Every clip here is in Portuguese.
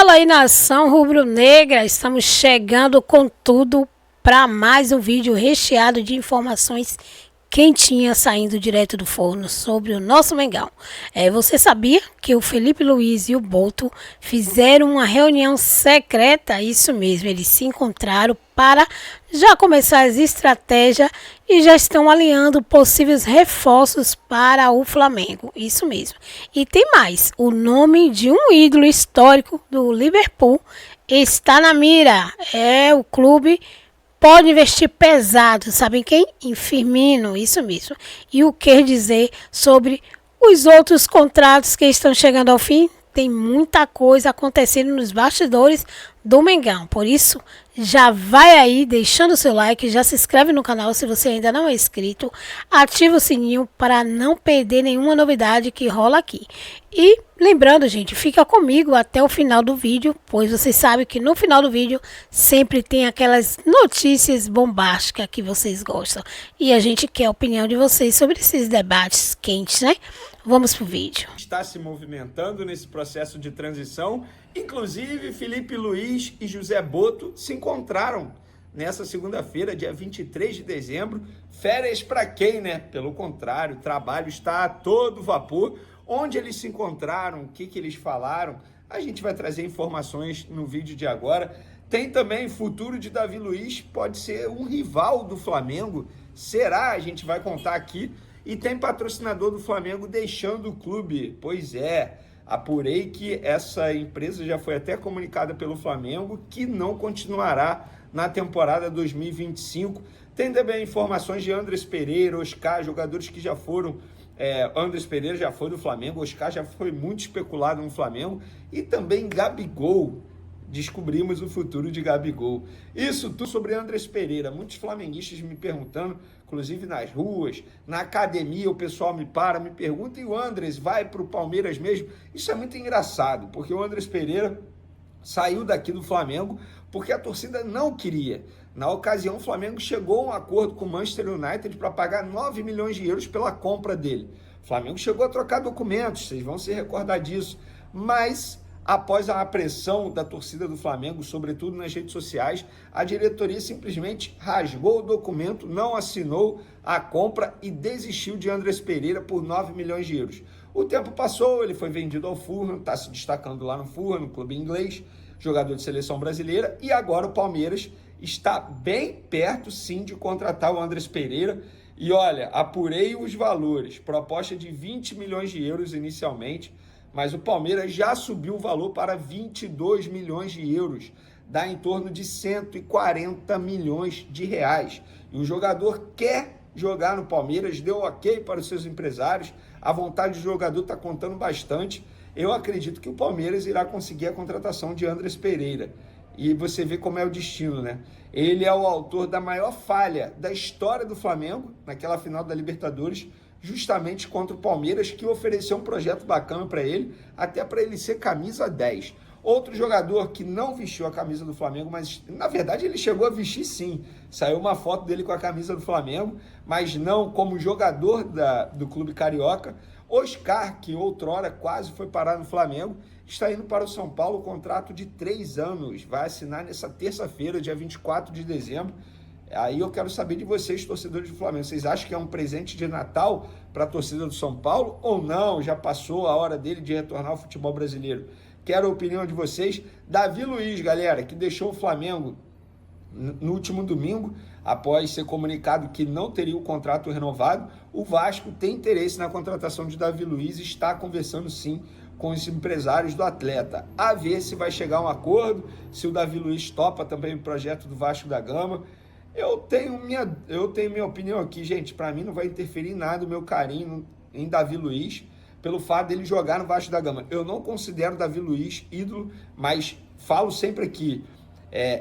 Fala aí, nação rubro-negra, estamos chegando com tudo para mais um vídeo recheado de informações quentinhas saindo direto do forno sobre o nosso Mengão. Você sabia que o Felipe Luiz e o Boto fizeram uma reunião secreta? Isso mesmo, eles se encontraram para já começar as estratégias e já estão alinhando possíveis reforços para o Flamengo. Isso mesmo. E tem mais, o nome de um ídolo histórico do Liverpool está na mira. O clube pode investir pesado, sabem quem? Em Firmino, isso mesmo. E o que dizer sobre os outros contratos que estão chegando ao fim? Tem muita coisa acontecendo nos bastidores do Mengão. Por isso, já vai aí deixando o seu like, já se inscreve no canal se você ainda não é inscrito. Ativa o sininho para não perder nenhuma novidade que rola aqui. E lembrando, gente, fica comigo até o final do vídeo, pois vocês sabem que no final do vídeo sempre tem aquelas notícias bombásticas que vocês gostam. E a gente quer a opinião de vocês sobre esses debates quentes, né? Vamos pro vídeo. Está se movimentando nesse processo de transição. Inclusive, Felipe Luiz e José Boto se encontraram nessa segunda-feira, dia 23 de dezembro. Férias para quem, né? Pelo contrário, o trabalho está a todo vapor. Onde eles se encontraram, o que eles falaram, a gente vai trazer informações no vídeo de agora. Tem também futuro de Davi Luiz, pode ser um rival do Flamengo. Será? A gente vai contar aqui. E tem patrocinador do Flamengo deixando o clube. Pois é, apurei que essa empresa já foi até comunicada pelo Flamengo que não continuará na temporada 2025. Tem também informações de Andrés Pereira, Oscar, jogadores que já foram. Andrés Pereira já foi do Flamengo, Oscar já foi muito especulado no Flamengo. E também Gabigol. Descobrimos o futuro de Gabigol. Isso tudo sobre Andrés Pereira. Muitos flamenguistas me perguntando, inclusive nas ruas, na academia, o pessoal me pergunta, e o Andrés vai para o Palmeiras mesmo? Isso é muito engraçado, porque o Andrés Pereira saiu daqui do Flamengo porque a torcida não queria. Na ocasião, o Flamengo chegou a um acordo com o Manchester United para pagar 9 milhões de euros pela compra dele. O Flamengo chegou a trocar documentos, vocês vão se recordar disso, mas após a pressão da torcida do Flamengo, sobretudo nas redes sociais, a diretoria simplesmente rasgou o documento, não assinou a compra e desistiu de Andrés Pereira por 9 milhões de euros. O tempo passou, ele foi vendido ao Fulham, está se destacando lá no Fulham, no clube inglês, jogador de seleção brasileira, e agora o Palmeiras está bem perto, sim, de contratar o Andrés Pereira. E olha, apurei os valores, proposta de 20 milhões de euros inicialmente, mas o Palmeiras já subiu o valor para 22 milhões de euros, dá em torno de 140 milhões de reais. E o jogador quer jogar no Palmeiras, deu ok para os seus empresários, a vontade do jogador está contando bastante. Eu acredito que o Palmeiras irá conseguir a contratação de Andrés Pereira. E você vê como é o destino, né? Ele é o autor da maior falha da história do Flamengo, naquela final da Libertadores, justamente contra o Palmeiras, que ofereceu um projeto bacana para ele, até para ele ser camisa 10. Outro jogador que não vestiu a camisa do Flamengo, mas na verdade ele chegou a vestir sim. Saiu uma foto dele com a camisa do Flamengo, mas não como jogador do clube carioca. Oscar, que outrora quase foi parar no Flamengo, está indo para o São Paulo, contrato de 3 anos. Vai assinar nessa terça-feira, dia 24 de dezembro. Aí eu quero saber de vocês, torcedores do Flamengo. Vocês acham que é um presente de Natal para a torcida do São Paulo ou não? Já passou a hora dele de retornar ao futebol brasileiro? Quero a opinião de vocês. Davi Luiz, galera, que deixou o Flamengo no último domingo, após ser comunicado que não teria o contrato renovado. O Vasco tem interesse na contratação de Davi Luiz e está conversando sim com os empresários do atleta. A ver se vai chegar a um acordo, se o Davi Luiz topa também o projeto do Vasco da Gama. Eu tenho minha opinião aqui, gente. Para mim não vai interferir em nada o meu carinho em Davi Luiz, pelo fato dele jogar no Vasco da Gama. Eu não considero Davi Luiz ídolo, mas falo sempre aqui,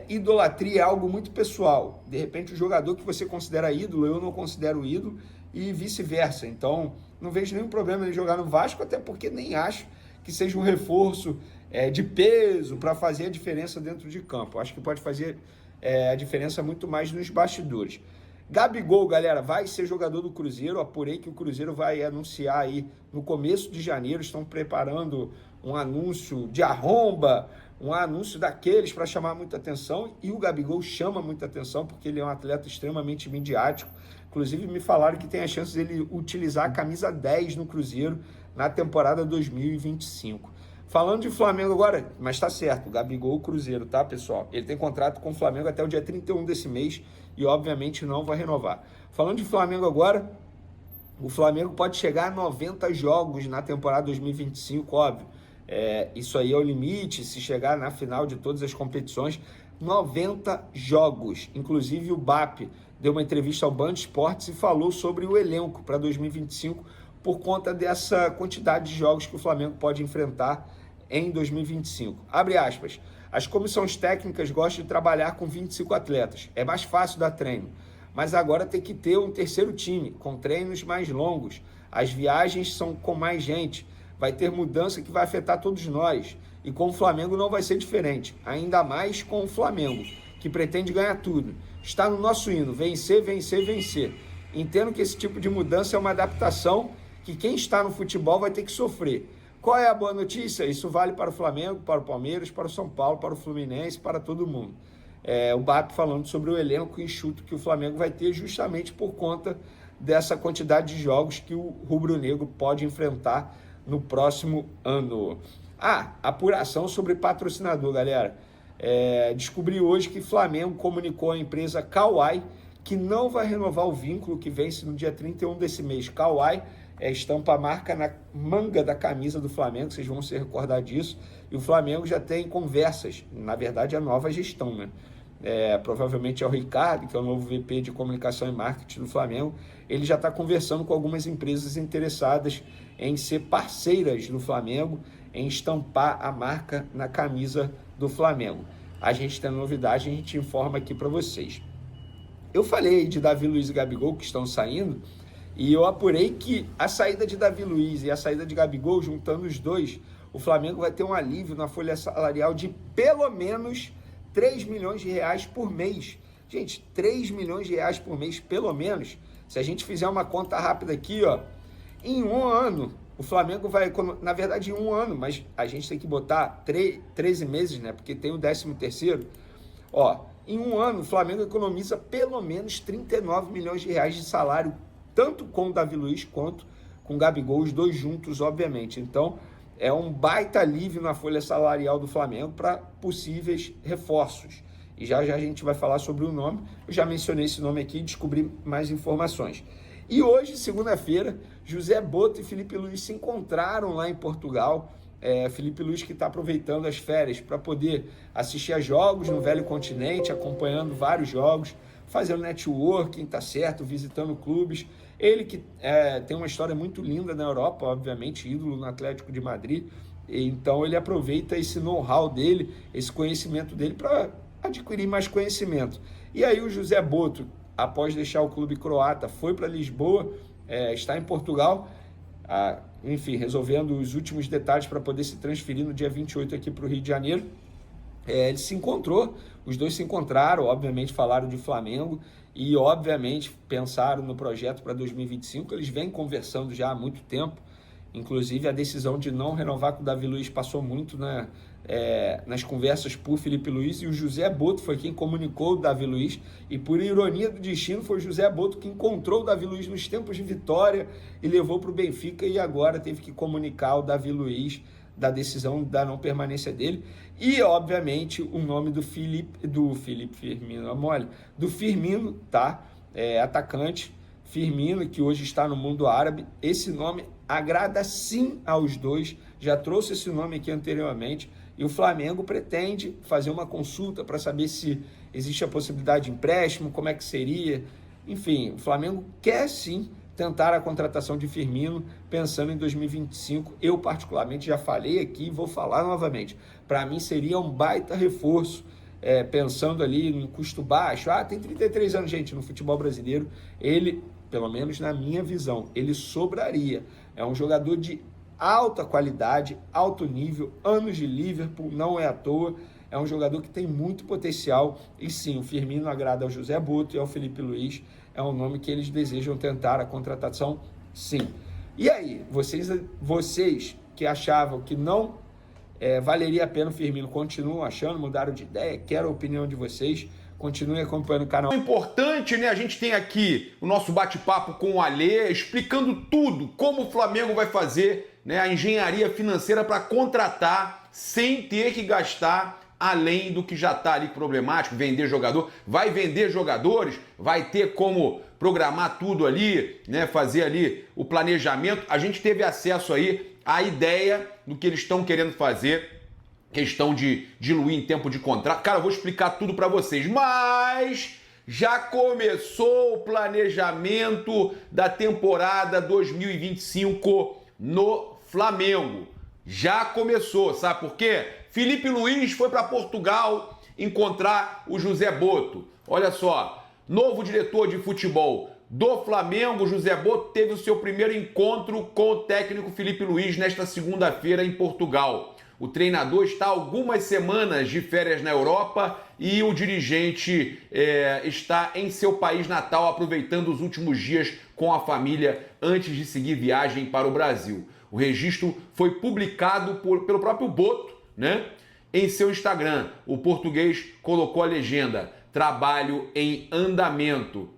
idolatria é algo muito pessoal. De repente o jogador que você considera ídolo, eu não considero ídolo, e vice-versa. Então não vejo nenhum problema ele jogar no Vasco, até porque nem acho que seja um reforço de peso para fazer a diferença dentro de campo. Acho que pode fazer a diferença muito mais nos bastidores. Gabigol, galera, vai ser jogador do Cruzeiro. Apurei que o Cruzeiro vai anunciar aí no começo de janeiro. Estão preparando um anúncio de arromba um anúncio daqueles para chamar muita atenção, e o Gabigol chama muita atenção porque ele é um atleta extremamente midiático. Inclusive me falaram que tem a chance dele utilizar a camisa 10 no Cruzeiro na temporada 2025. Falando de Flamengo agora, mas tá certo, o Gabigol, o Cruzeiro, tá, pessoal? Ele tem contrato com o Flamengo até o dia 31 desse mês e obviamente não vai renovar. Falando de Flamengo agora, o Flamengo pode chegar a 90 jogos na temporada 2025, óbvio. Isso aí é o limite, se chegar na final de todas as competições, 90 jogos. Inclusive o BAP deu uma entrevista ao Band Esportes e falou sobre o elenco para 2025 por conta dessa quantidade de jogos que o Flamengo pode enfrentar em 2025. Abre aspas. As comissões técnicas gostam de trabalhar com 25 atletas. É mais fácil dar treino. Mas agora tem que ter um terceiro time, com treinos mais longos. As viagens são com mais gente. Vai ter mudança que vai afetar todos nós. E com o Flamengo não vai ser diferente. Ainda mais com o Flamengo, que pretende ganhar tudo. Está no nosso hino, vencer, vencer, vencer. Entendo que esse tipo de mudança é uma adaptação que quem está no futebol vai ter que sofrer. Qual é a boa notícia? Isso vale para o Flamengo, para o Palmeiras, para o São Paulo, para o Fluminense, para todo mundo. O BAP falando sobre o elenco enxuto que o Flamengo vai ter justamente por conta dessa quantidade de jogos que o rubro-negro pode enfrentar no próximo ano. Apuração sobre patrocinador, galera. Descobri hoje que Flamengo comunicou à empresa Kawai que não vai renovar o vínculo que vence no dia 31 desse mês. Kawai estampa a marca na manga da camisa do Flamengo, vocês vão se recordar disso. E o Flamengo já tem conversas, na verdade a nova gestão, né? Provavelmente é o Ricardo, que é o novo VP de comunicação e marketing do Flamengo. Ele já está conversando com algumas empresas interessadas em ser parceiras do Flamengo, em estampar a marca na camisa do Flamengo. A gente tem novidade, a gente informa aqui para vocês. Eu falei de Davi Luiz e Gabigol que estão saindo, e eu apurei que a saída de Davi Luiz e a saída de Gabigol, juntando os dois, o Flamengo vai ter um alívio na folha salarial de pelo menos 3 milhões de reais por mês. Gente, 3 milhões de reais por mês, pelo menos. Se a gente fizer uma conta rápida aqui, em um ano, o Flamengo vai, na verdade em um ano, mas a gente tem que botar 13 meses, né? Porque tem o 13º. Em um ano, o Flamengo economiza pelo menos 39 milhões de reais de salário, tanto com o Davi Luiz quanto com o Gabigol, os dois juntos, obviamente. Então, é um baita alívio na folha salarial do Flamengo para possíveis reforços. E já a gente vai falar sobre o nome. Eu já mencionei esse nome aqui e descobri mais informações. E hoje, segunda-feira, José Boto e Filipe Luís se encontraram lá em Portugal. Filipe Luís que está aproveitando as férias para poder assistir a jogos no Velho Continente, acompanhando vários jogos, fazendo networking, tá certo, visitando clubes. Ele que tem uma história muito linda na Europa, obviamente, ídolo no Atlético de Madrid. Então ele aproveita esse know-how dele, esse conhecimento dele para adquirir mais conhecimento. E aí o José Boto, após deixar o clube croata, foi para Lisboa, está em Portugal, enfim, resolvendo os últimos detalhes para poder se transferir no dia 28 aqui para o Rio de Janeiro. Ele se encontrou, os dois se encontraram, obviamente falaram de Flamengo e obviamente pensaram no projeto para 2025, eles vêm conversando já há muito tempo, inclusive a decisão de não renovar com o Davi Luiz passou muito nas conversas por Filipe Luís, e o José Boto foi quem comunicou o Davi Luiz, e por ironia do destino foi o José Boto que encontrou o Davi Luiz nos tempos de Vitória e levou para o Benfica, e agora teve que comunicar o Davi Luiz da decisão da não permanência dele, e obviamente o nome do Firmino, tá? Atacante, Firmino, que hoje está no mundo árabe. Esse nome agrada sim aos dois, já trouxe esse nome aqui anteriormente, e o Flamengo pretende fazer uma consulta para saber se existe a possibilidade de empréstimo, como é que seria, enfim, o Flamengo quer sim tentar a contratação de Firmino, pensando em 2025. Eu, particularmente, já falei aqui e vou falar novamente. Para mim, seria um baita reforço, pensando ali no custo baixo. Tem 33 anos, gente, no futebol brasileiro. Ele, pelo menos na minha visão, ele sobraria. É um jogador de alta qualidade, alto nível, anos de Liverpool, não é à toa. É um jogador que tem muito potencial. E sim, o Firmino agrada ao José Boto e ao Filipe Luís. É um nome que eles desejam tentar a contratação, sim. E aí, vocês que achavam que não Valeria a pena o Firmino? Continuam achando? Mudaram de ideia? Quero a opinião de vocês. Continue acompanhando o canal. Importante, né? A gente tem aqui o nosso bate-papo com o Alê, explicando tudo, como o Flamengo vai fazer, né, a engenharia financeira para contratar sem ter que gastar além do que já está ali problemático, vender jogador. Vai vender jogadores, vai ter como programar tudo ali, né, fazer ali o planejamento. A gente teve acesso aí à ideia do que eles estão querendo fazer, questão de diluir em tempo de contrato. Cara, eu vou explicar tudo para vocês, mas já começou o planejamento da temporada 2025 no Flamengo. Já começou, sabe por quê? Felipe Luiz foi para Portugal encontrar o José Boto. Olha só, novo diretor de futebol do Flamengo, José Boto, teve o seu primeiro encontro com o técnico Felipe Luiz nesta segunda-feira em Portugal. O treinador está há algumas semanas de férias na Europa e o dirigente está em seu país natal, aproveitando os últimos dias com a família antes de seguir viagem para o Brasil. O registro foi publicado pelo próprio Boto, né, em seu Instagram. O português colocou a legenda: trabalho em andamento.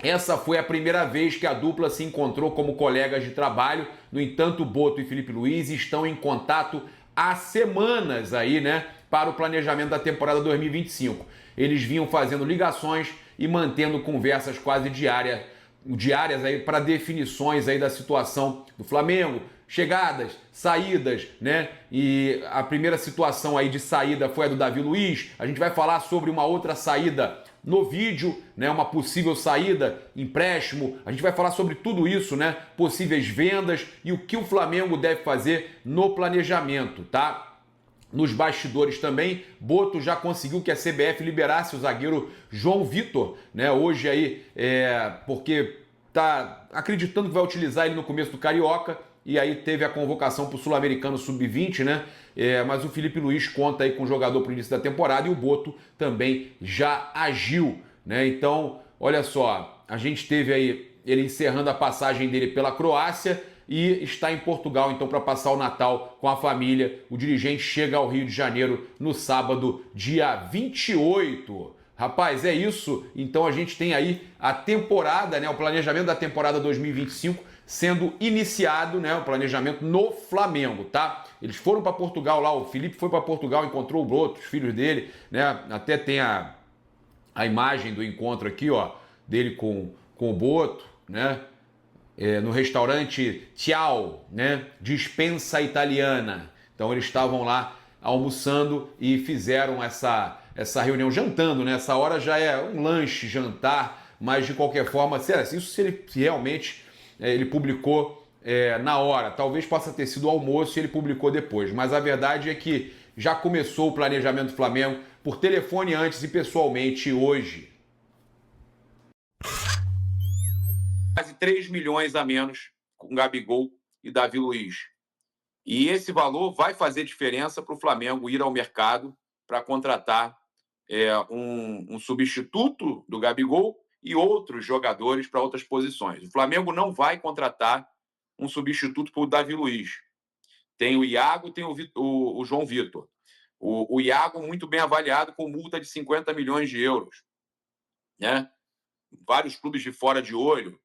Essa foi a primeira vez que a dupla se encontrou como colegas de trabalho. No entanto, Boto e Felipe Luiz estão em contato há semanas aí, né, para o planejamento da temporada 2025. Eles vinham fazendo ligações e mantendo conversas quase diárias aí para definições aí da situação do Flamengo, chegadas, saídas, né? E a primeira situação aí de saída foi a do Davi Luiz. A gente vai falar sobre uma outra saída no vídeo, né? Uma possível saída, empréstimo. A gente vai falar sobre tudo isso, né? Possíveis vendas e o que o Flamengo deve fazer no planejamento, tá? Nos bastidores também, Boto já conseguiu que a CBF liberasse o zagueiro João Vitor, né? Hoje aí, porque tá acreditando que vai utilizar ele no começo do Carioca, e aí teve a convocação para o Sul-Americano Sub-20, né? Mas o Felipe Luiz conta aí com o jogador para o início da temporada e o Boto também já agiu, né? Então, olha só, a gente teve aí ele encerrando a passagem dele pela Croácia e está em Portugal, então, para passar o Natal com a família. O dirigente chega ao Rio de Janeiro no sábado, dia 28. Rapaz, é isso. Então a gente tem aí a temporada, né, o planejamento da temporada 2025 sendo iniciado, né, o planejamento no Flamengo, tá? Eles foram para Portugal lá, o Felipe foi para Portugal, encontrou o Broto, os filhos dele, né? Até tem a imagem do encontro aqui, ó, dele com o Boto, né? No restaurante Tchau, né? Dispensa Italiana. Então eles estavam lá almoçando e fizeram essa reunião, jantando, né? Essa hora já é um lanche, jantar, mas de qualquer forma, isso se ele realmente ele publicou na hora, talvez possa ter sido o almoço e ele publicou depois, mas a verdade é que já começou o planejamento do Flamengo por telefone antes e pessoalmente hoje. Quase 3 milhões a menos com Gabigol e Davi Luiz. E esse valor vai fazer diferença para o Flamengo ir ao mercado para contratar um substituto do Gabigol e outros jogadores para outras posições. O Flamengo não vai contratar um substituto para o Davi Luiz. Tem o Iago, tem o João Vitor. O Iago muito bem avaliado com multa de 50 milhões de euros. Né? Vários clubes de fora de olho.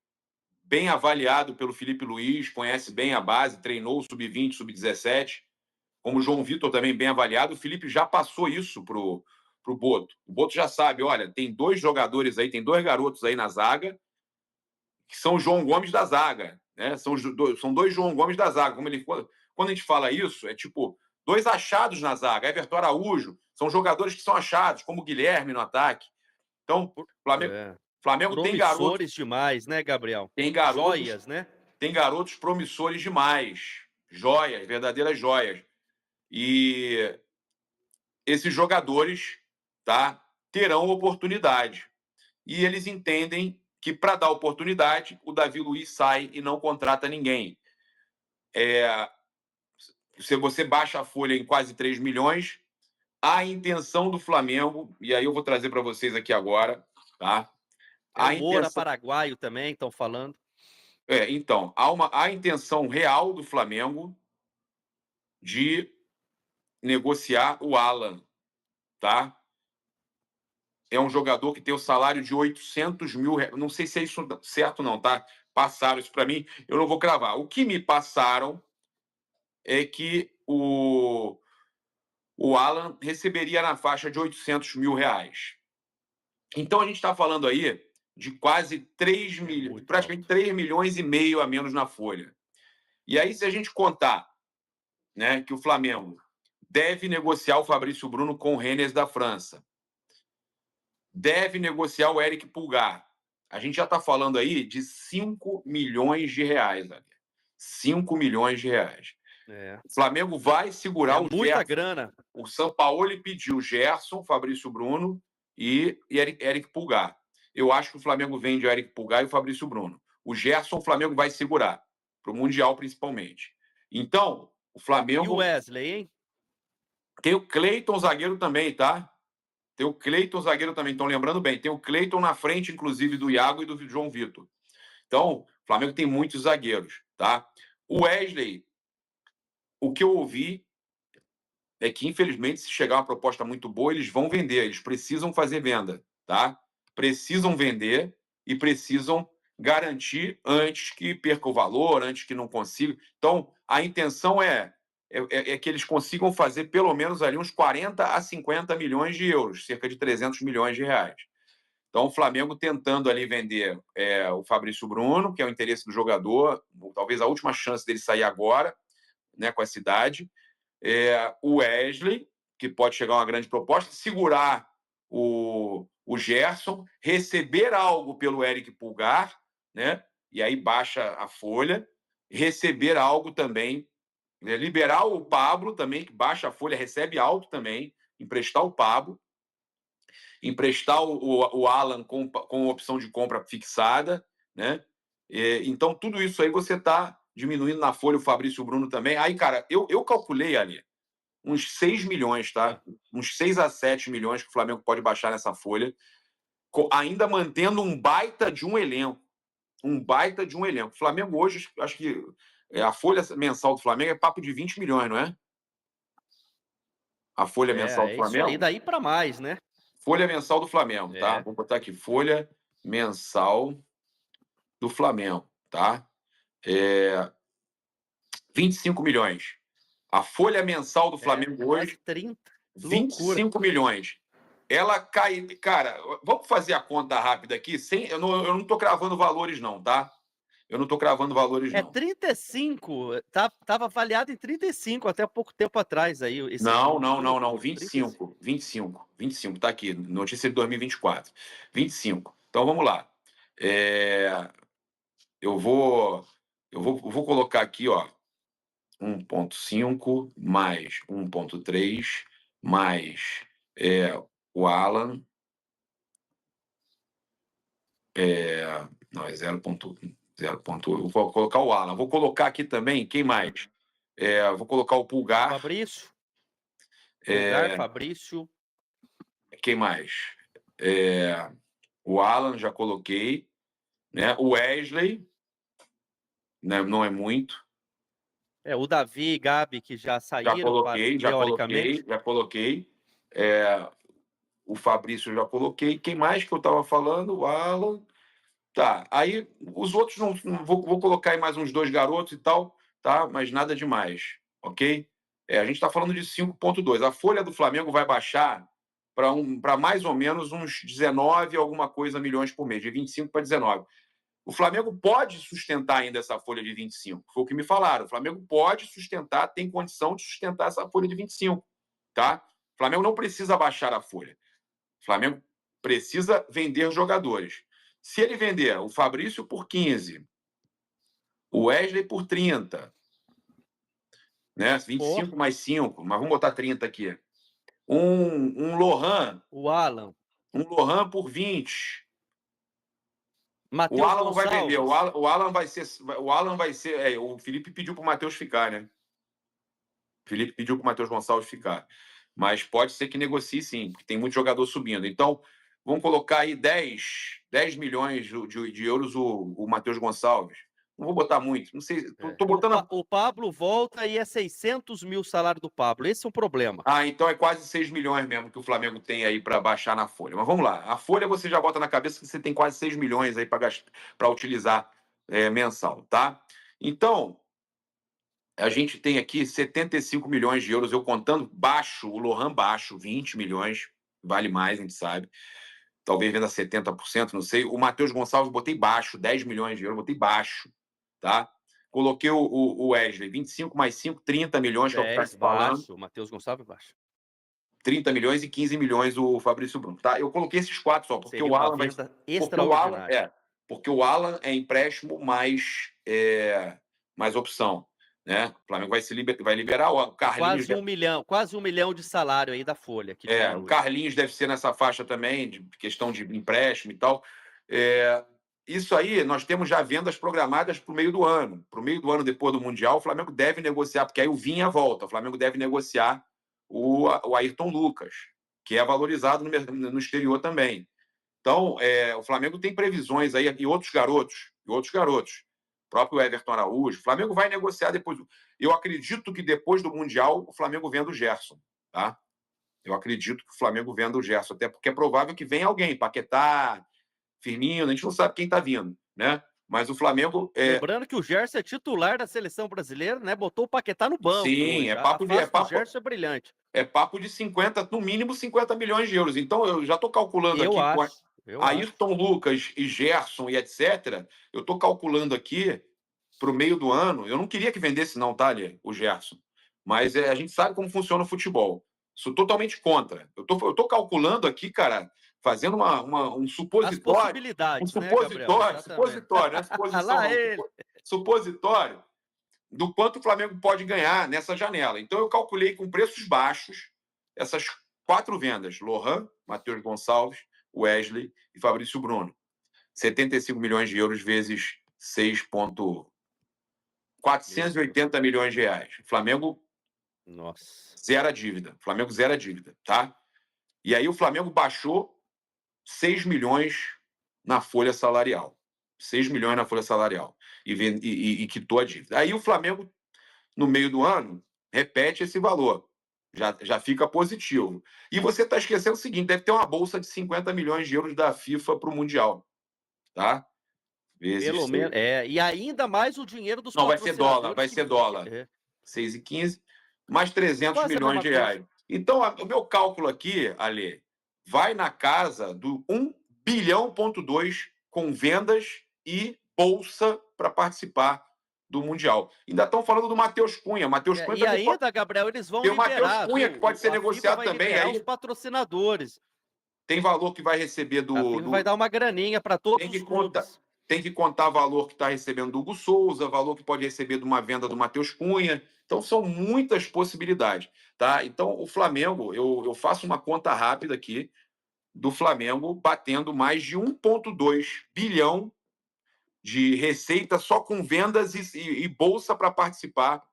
Bem avaliado pelo Felipe Luiz, conhece bem a base, treinou o Sub-20, Sub-17. Como o João Vitor também bem avaliado, o Felipe já passou isso pro Boto. O Boto já sabe, olha, tem 2 jogadores aí, tem 2 garotos aí na zaga, que são o João Gomes da zaga, né? São 2 João Gomes da zaga. Quando a gente fala isso, é tipo 2 achados na zaga. Everton Araújo, são jogadores que são achados, como o Guilherme no ataque. Então, Flamengo tem garotos... Promissores demais, né, Gabriel? Tem garotos, joias, né? Tem garotos promissores demais. Joias, verdadeiras joias. E esses jogadores, tá, terão oportunidade. E eles entendem que, para dar oportunidade, o Davi Luiz sai e não contrata ninguém. Se você baixa a folha em quase 3 milhões, a intenção do Flamengo, e aí eu vou trazer para vocês aqui agora, tá? O Moura paraguaio também, estão falando. Então, há a intenção real do Flamengo de negociar o Alan, tá? É um jogador que tem o salário de 800 mil reais. Não sei se é isso certo não, tá? Passaram isso para mim, eu não vou cravar. O que me passaram é que o Alan receberia na faixa de 800 mil reais. Então a gente está falando aí de quase 3 milhões, praticamente 3 milhões e meio a menos na folha. E aí, se a gente contar, né, que o Flamengo deve negociar o Fabrício Bruno com o Rennes da França, deve negociar o Eric Pulgar, a gente já está falando aí de 5 milhões de reais. 5 milhões de reais. O Flamengo vai segurar o muita Gerson. grana. O Sampaoli pediu Gerson, Fabrício Bruno e Eric Pulgar. Eu acho que o Flamengo vende o Eric Pulgar e o Fabrício Bruno. O Gerson, o Flamengo vai segurar, para o Mundial principalmente. Então, o Flamengo... E o Wesley, hein? Tem o Cleiton, zagueiro também, tá? Tem o Cleiton, zagueiro também. Estão lembrando bem. Tem o Cleiton na frente, inclusive, do Iago e do João Vitor. Então, o Flamengo tem muitos zagueiros, tá? O Wesley, o que eu ouvi é que, infelizmente, se chegar uma proposta muito boa, eles vão vender. Eles precisam fazer venda, tá? Precisam vender e precisam garantir antes que perca o valor, antes que não consiga. Então, a intenção é que eles consigam fazer pelo menos ali uns 40 a 50 milhões de euros, cerca de 300 milhões de reais. Então, o Flamengo tentando ali vender o Fabrício Bruno, que é o interesse do jogador, talvez a última chance dele sair agora, né, com essa idade. O Wesley, que pode chegar a uma grande proposta, segurar o Gerson, receber algo pelo Eric Pulgar, né? E aí baixa a folha, receber algo também, liberar o Pablo também, que baixa a folha, recebe alto também, emprestar o Pablo, emprestar o Alan com opção de compra fixada, né? Então, tudo isso aí você está diminuindo na folha o Fabrício Bruno também. Aí, cara, eu calculei ali uns 6 milhões, tá? Uns 6 a 7 milhões que o Flamengo pode baixar nessa folha, ainda mantendo um baita de um elenco. Um baita de um elenco. O Flamengo hoje, acho que a folha mensal do Flamengo é papo de 20 milhões, não é? A folha mensal do Flamengo? Isso aí, daí para mais, né? Folha mensal do Flamengo, tá? Vou botar aqui, folha mensal do Flamengo, tá? 25 milhões. A folha mensal do Flamengo hoje, 30. 25 Loucura. milhões. Ela cai... Cara, vamos fazer a conta rápida aqui? Eu não tô cravando valores não, tá? Eu não tô cravando valores não. 35. Tava avaliado em 35 até pouco tempo atrás aí. Não. 25. 25. Tá aqui, notícia de 2024. 25. Então, vamos lá. Eu vou colocar aqui, ó, 1,5 mais 1,3 mais o Alan. Não, é 0,1. Vou colocar o Alan. Vou colocar aqui também, quem mais? Vou colocar o Pulgar. Fabrício. Pulgar, Fabrício. Quem mais? O Alan, já coloquei. Né? O Wesley, né? Não é muito. O Davi e Gabi, que já saíram. Já coloquei. O Fabrício já coloquei. Quem mais que eu estava falando? O Alan. Tá, aí os outros não vou colocar aí mais uns 2 garotos e tal, tá? Mas nada demais, ok? A gente está falando de 5,2. A folha do Flamengo vai baixar para mais ou menos uns 19 alguma coisa milhões por mês, de 25 para 19. O Flamengo pode sustentar ainda essa folha de 25, foi o que me falaram. O Flamengo pode sustentar, tem condição de sustentar essa folha de 25, tá? O Flamengo não precisa baixar a folha. O Flamengo precisa vender jogadores. Se ele vender o Fabrício por 15, o Wesley por 30, né? 25 mais 5, mas vamos botar 30 aqui. Um Lohan. O Alan. Um Lohan por 20. Mateus o Alan não Gonçalves. vai vender. O Alan vai ser. O Felipe pediu para o Matheus ficar, né? O Felipe pediu para o Matheus Gonçalves ficar. Mas pode ser que negocie sim, porque tem muito jogador subindo. Então, vamos colocar aí 10 milhões de euros o Matheus Gonçalves. Não vou botar muito. Não sei. É. Tô botando. O Pablo volta e é 600 mil salário do Pablo. Esse é um problema. Ah, então é quase 6 milhões mesmo que o Flamengo tem aí para baixar na folha. Mas vamos lá. A folha você já bota na cabeça que você tem quase 6 milhões aí para utilizar mensal, tá? Então, a gente tem aqui 75 milhões de euros, eu contando baixo, o Lohan baixo, 20 milhões, vale mais, a gente sabe. Talvez venda 70%, não sei. O Matheus Gonçalves botei baixo, 10 milhões de euros, botei baixo, tá? Coloquei o Wesley, 25 mais 5, 30 milhões, que é o que está 10 se falando. baixo, o Matheus Gonçalves baixo. 30 milhões e 15 milhões o Fabrício Bruno, tá? Eu coloquei esses 4 só, porque Seria o uma Alan vai... venda extraordinária. Porque o Alan é empréstimo mais opção, né? O Flamengo vai liberar o Carlinhos. Quase um milhão de salário aí da folha. Que O Carlinhos deve ser nessa faixa também, de questão de empréstimo e tal. Isso aí, nós temos já vendas programadas para o meio do ano. Para o meio do ano, depois do Mundial, o Flamengo deve negociar, porque aí o Vinha volta. O Flamengo deve negociar o Ayrton Lucas, que é valorizado no exterior também. Então, o Flamengo tem previsões aí, e outros garotos. O próprio Everton Araújo. O Flamengo vai negociar depois. Eu acredito que depois do Mundial, o Flamengo venda o Gerson, tá? Eu acredito que o Flamengo venda o Gerson, até porque é provável que venha alguém, Paquetá, Firmino, a gente não sabe quem está vindo, né? Mas o Flamengo... Lembrando que o Gerson é titular da seleção brasileira, né? Botou o Paquetá no banco. Sim, hoje. O Gerson é brilhante. É papo de 50, no mínimo 50 milhões de euros. Então, eu já estou calculando aqui com Ayrton Lucas e Gerson e etc. Eu estou calculando aqui para o meio do ano. Eu não queria que vendesse, não, tá, Lê, o Gerson. Mas a gente sabe como funciona o futebol. Sou totalmente contra. Eu tô calculando aqui, cara, fazendo um supositório. As possibilidades, supositório, não é suposição, não. Supositório do quanto o Flamengo pode ganhar nessa janela. Então, eu calculei com preços baixos essas 4 vendas: Lohan, Matheus Gonçalves, Wesley e Fabrício Bruno. 75 milhões de euros vezes 480 milhões de reais. Flamengo zera a dívida. Flamengo zera a dívida, tá? E aí o Flamengo baixou 6 milhões na folha salarial. 6 milhões na folha salarial. E quitou a dívida. Aí o Flamengo, no meio do ano, repete esse valor. Já fica positivo. E você está esquecendo o seguinte: deve ter uma bolsa de 50 milhões de euros da FIFA para o Mundial. Tá? Pelo menos. E ainda mais o dinheiro dos patrocinadores. Vai ser dólar. 6,15, mais 300 milhões de reais. Então, o meu cálculo aqui, Ale, vai na casa do 1,2 bilhão com vendas e bolsa para participar do Mundial. Ainda estão falando do Matheus Cunha. E ainda, Gabriel, eles vão liberar. Tem o Matheus Cunha, que pode ser negociado também. Aí os patrocinadores. Tem valor que vai receber do... A FIFA vai dar uma graninha para todos os clubes. Tem que contar valor que está recebendo do Hugo Souza, valor que pode receber de uma venda do Matheus Cunha. Então, são muitas possibilidades. Tá? Então, o Flamengo, eu faço uma conta rápida aqui, do Flamengo batendo mais de 1,2 bilhão de receita só com vendas e bolsa para participar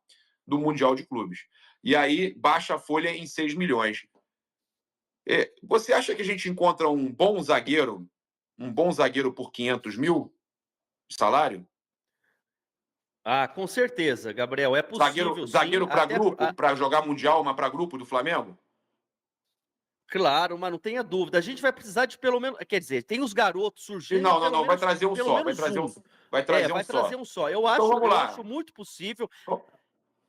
do Mundial de Clubes. E aí baixa a folha em 6 milhões. Você acha que a gente encontra um bom zagueiro por 500 mil de salário? Ah, com certeza, Gabriel, é possível. Zagueiro para grupo, para jogar Mundial, mas para grupo do Flamengo? Claro, mas não tenha dúvida. A gente vai precisar de pelo menos... Quer dizer, tem os garotos surgindo... Não, vai trazer um só. Vai trazer um só. Eu acho muito possível.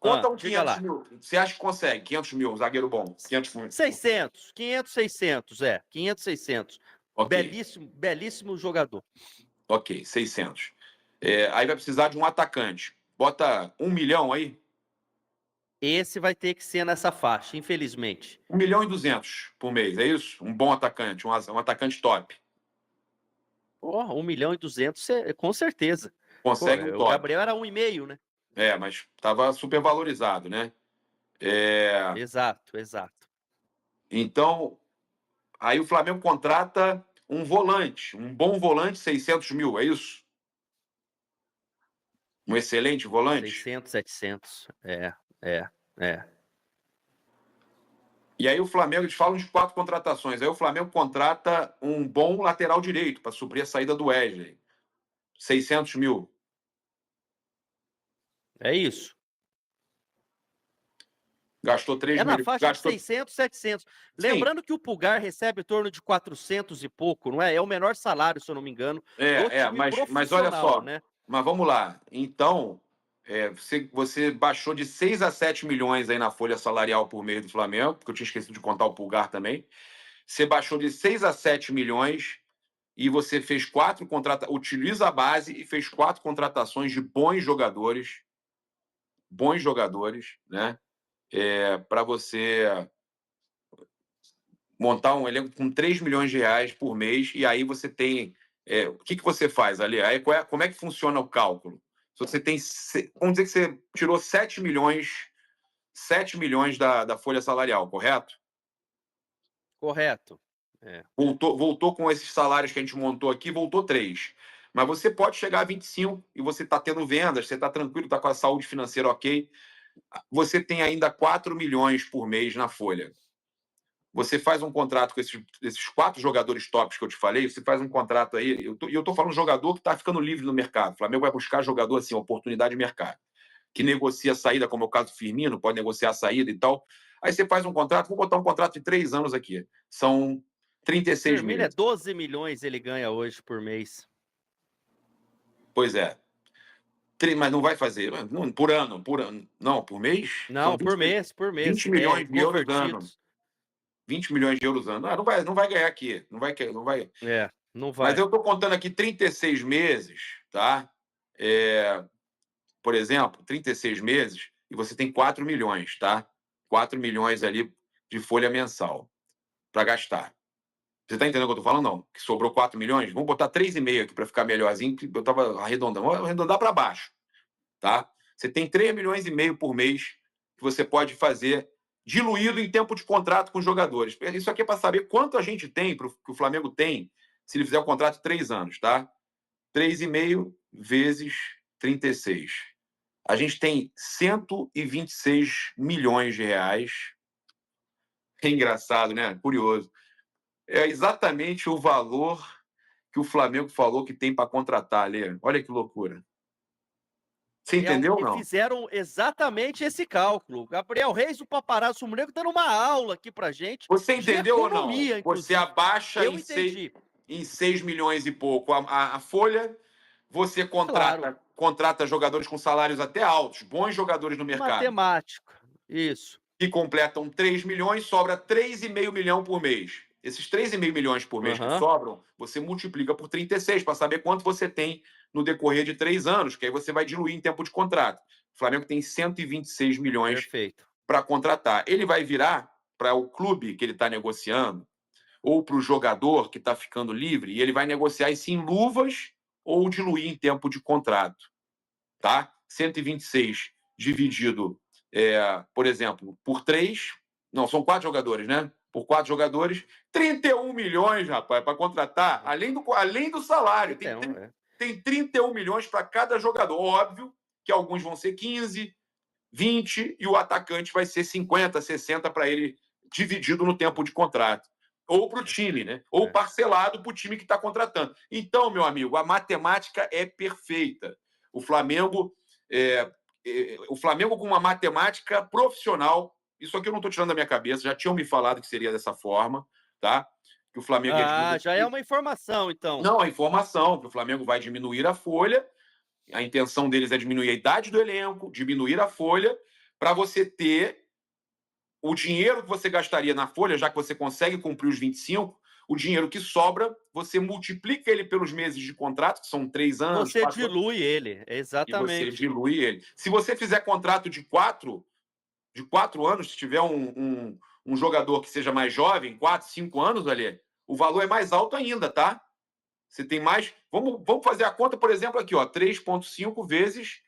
Conta 500 mil. Você acha que consegue? 500 mil, zagueiro bom. 600. 500, 600. Okay. Belíssimo jogador. Ok, 600. Aí vai precisar de um atacante. Bota 1 milhão aí. Esse vai ter que ser nessa faixa, infelizmente. 1,2 milhão por mês, é isso? Um bom atacante, um atacante top. 1,2 milhão, com certeza. Consegue um top. O Gabriel era 1,5, né? Mas estava super valorizado, né? Exato. Então, aí o Flamengo contrata um volante, um bom volante, 600 mil, é isso? Um excelente volante? 600, 700, E aí o Flamengo, eles falam de 4 contratações. Aí o Flamengo contrata um bom lateral direito para suprir a saída do Wesley. 600 mil. É isso. Gastou 3 É na milhões. faixa de 600, 700. Sim. Lembrando que o Pulgar recebe em torno de 400 e pouco, não é? É o menor salário, se eu não me engano, do time mas olha profissional, só. né? Mas vamos lá. Então, você baixou de 6 a 7 milhões aí na folha salarial por mês do Flamengo, porque eu tinha esquecido de contar o Pulgar também. Você baixou de 6 a 7 milhões e você fez 4 contratações, utiliza a base e fez 4 contratações de bons jogadores, né? Para você montar um elenco com 3 milhões de reais por mês, e aí você tem. O que você faz ali? Aí, como é que funciona o cálculo? Se você tem. Vamos dizer que você tirou 7 milhões da folha salarial, correto? Correto. É. Voltou com esses salários que a gente montou aqui, voltou 3. Mas você pode chegar a 25 e você está tendo vendas, você está tranquilo, está com a saúde financeira ok. Você tem ainda 4 milhões por mês na folha. Você faz um contrato com esses 4 jogadores tops que eu te falei, você faz um contrato aí, e eu estou falando jogador que está ficando livre no mercado. O Flamengo vai buscar jogador assim, oportunidade de mercado, que negocia a saída, como é o caso do Firmino, pode negociar a saída e tal. Aí você faz um contrato, vou botar um contrato de 3 anos aqui. São 36 Firmino é meses. 12 milhões ele ganha hoje por mês. Pois é. Mas não vai fazer. Não, por ano. Não, por mês? Não, São 20 por mês. 20 milhões de euros ano. Convertidos. 20 milhões de euros ano. Não vai ganhar aqui. Não vai. Não vai. Mas eu estou contando aqui 36 meses, tá? Por exemplo, 36 meses e você tem 4 milhões, tá? 4 milhões ali de folha mensal para gastar. Você está entendendo o que eu estou falando? Não. Que sobrou 4 milhões? Vamos botar 3,5 aqui para ficar melhorzinho, que eu estava arredondando. Vamos arredondar para baixo, tá? Você tem 3,5 milhões por mês que você pode fazer diluído em tempo de contrato com os jogadores. Isso aqui é para saber quanto a gente tem, que o Flamengo tem, se ele fizer um contrato de 3 anos, tá? 3,5 vezes 36. A gente tem 126 milhões de reais. É engraçado, né? Curioso. É exatamente o valor que o Flamengo falou que tem para contratar, Lê. Olha que loucura. Você entendeu ou não? Fizeram exatamente esse cálculo. Gabriel Reis, o paparazzo Negro, dando uma aula aqui pra gente. Você entendeu ou não? Inclusive. Você abaixa em 6 milhões e pouco a folha, você contrata jogadores com salários até altos, bons jogadores no mercado. Matemática, isso. Que completam 3 milhões, sobra 3,5 milhão por mês. Esses 3,5 milhões por mês que sobram, você multiplica por 36 para saber quanto você tem no decorrer de 3 anos, que aí você vai diluir em tempo de contrato. O Flamengo tem 126 milhões para contratar. Ele vai virar para o clube que ele está negociando ou para o jogador que está ficando livre e ele vai negociar isso em luvas ou diluir em tempo de contrato. Tá? 126 dividido, por exemplo, por 3... Não, são 4 jogadores, né? Por 4 jogadores, 31 milhões, rapaz, para contratar, além do salário. Tem 31 milhões para cada jogador. Óbvio que alguns vão ser 15, 20 e o atacante vai ser 50, 60 para ele dividido no tempo de contrato. Ou para o time, né? Ou parcelado para o time que está contratando. Então, meu amigo, a matemática é perfeita. O Flamengo com uma matemática profissional. Isso aqui eu não estou tirando da minha cabeça, já tinham me falado que seria dessa forma, tá? Que o Flamengo já é uma informação, então. Não, a informação, que o Flamengo vai diminuir a folha, a intenção deles é diminuir a idade do elenco, diminuir a folha, para você ter o dinheiro que você gastaria na folha, já que você consegue cumprir os 25, o dinheiro que sobra, você multiplica ele pelos meses de contrato, que são 3 anos. Você dilui ele, exatamente. E você dilui ele. Se você fizer contrato de 4 anos, se tiver um jogador que seja mais jovem, 4, 5 anos, ali, o valor é mais alto ainda, tá? Você tem mais... Vamos fazer a conta, por exemplo, aqui, ó, 3,5 vezes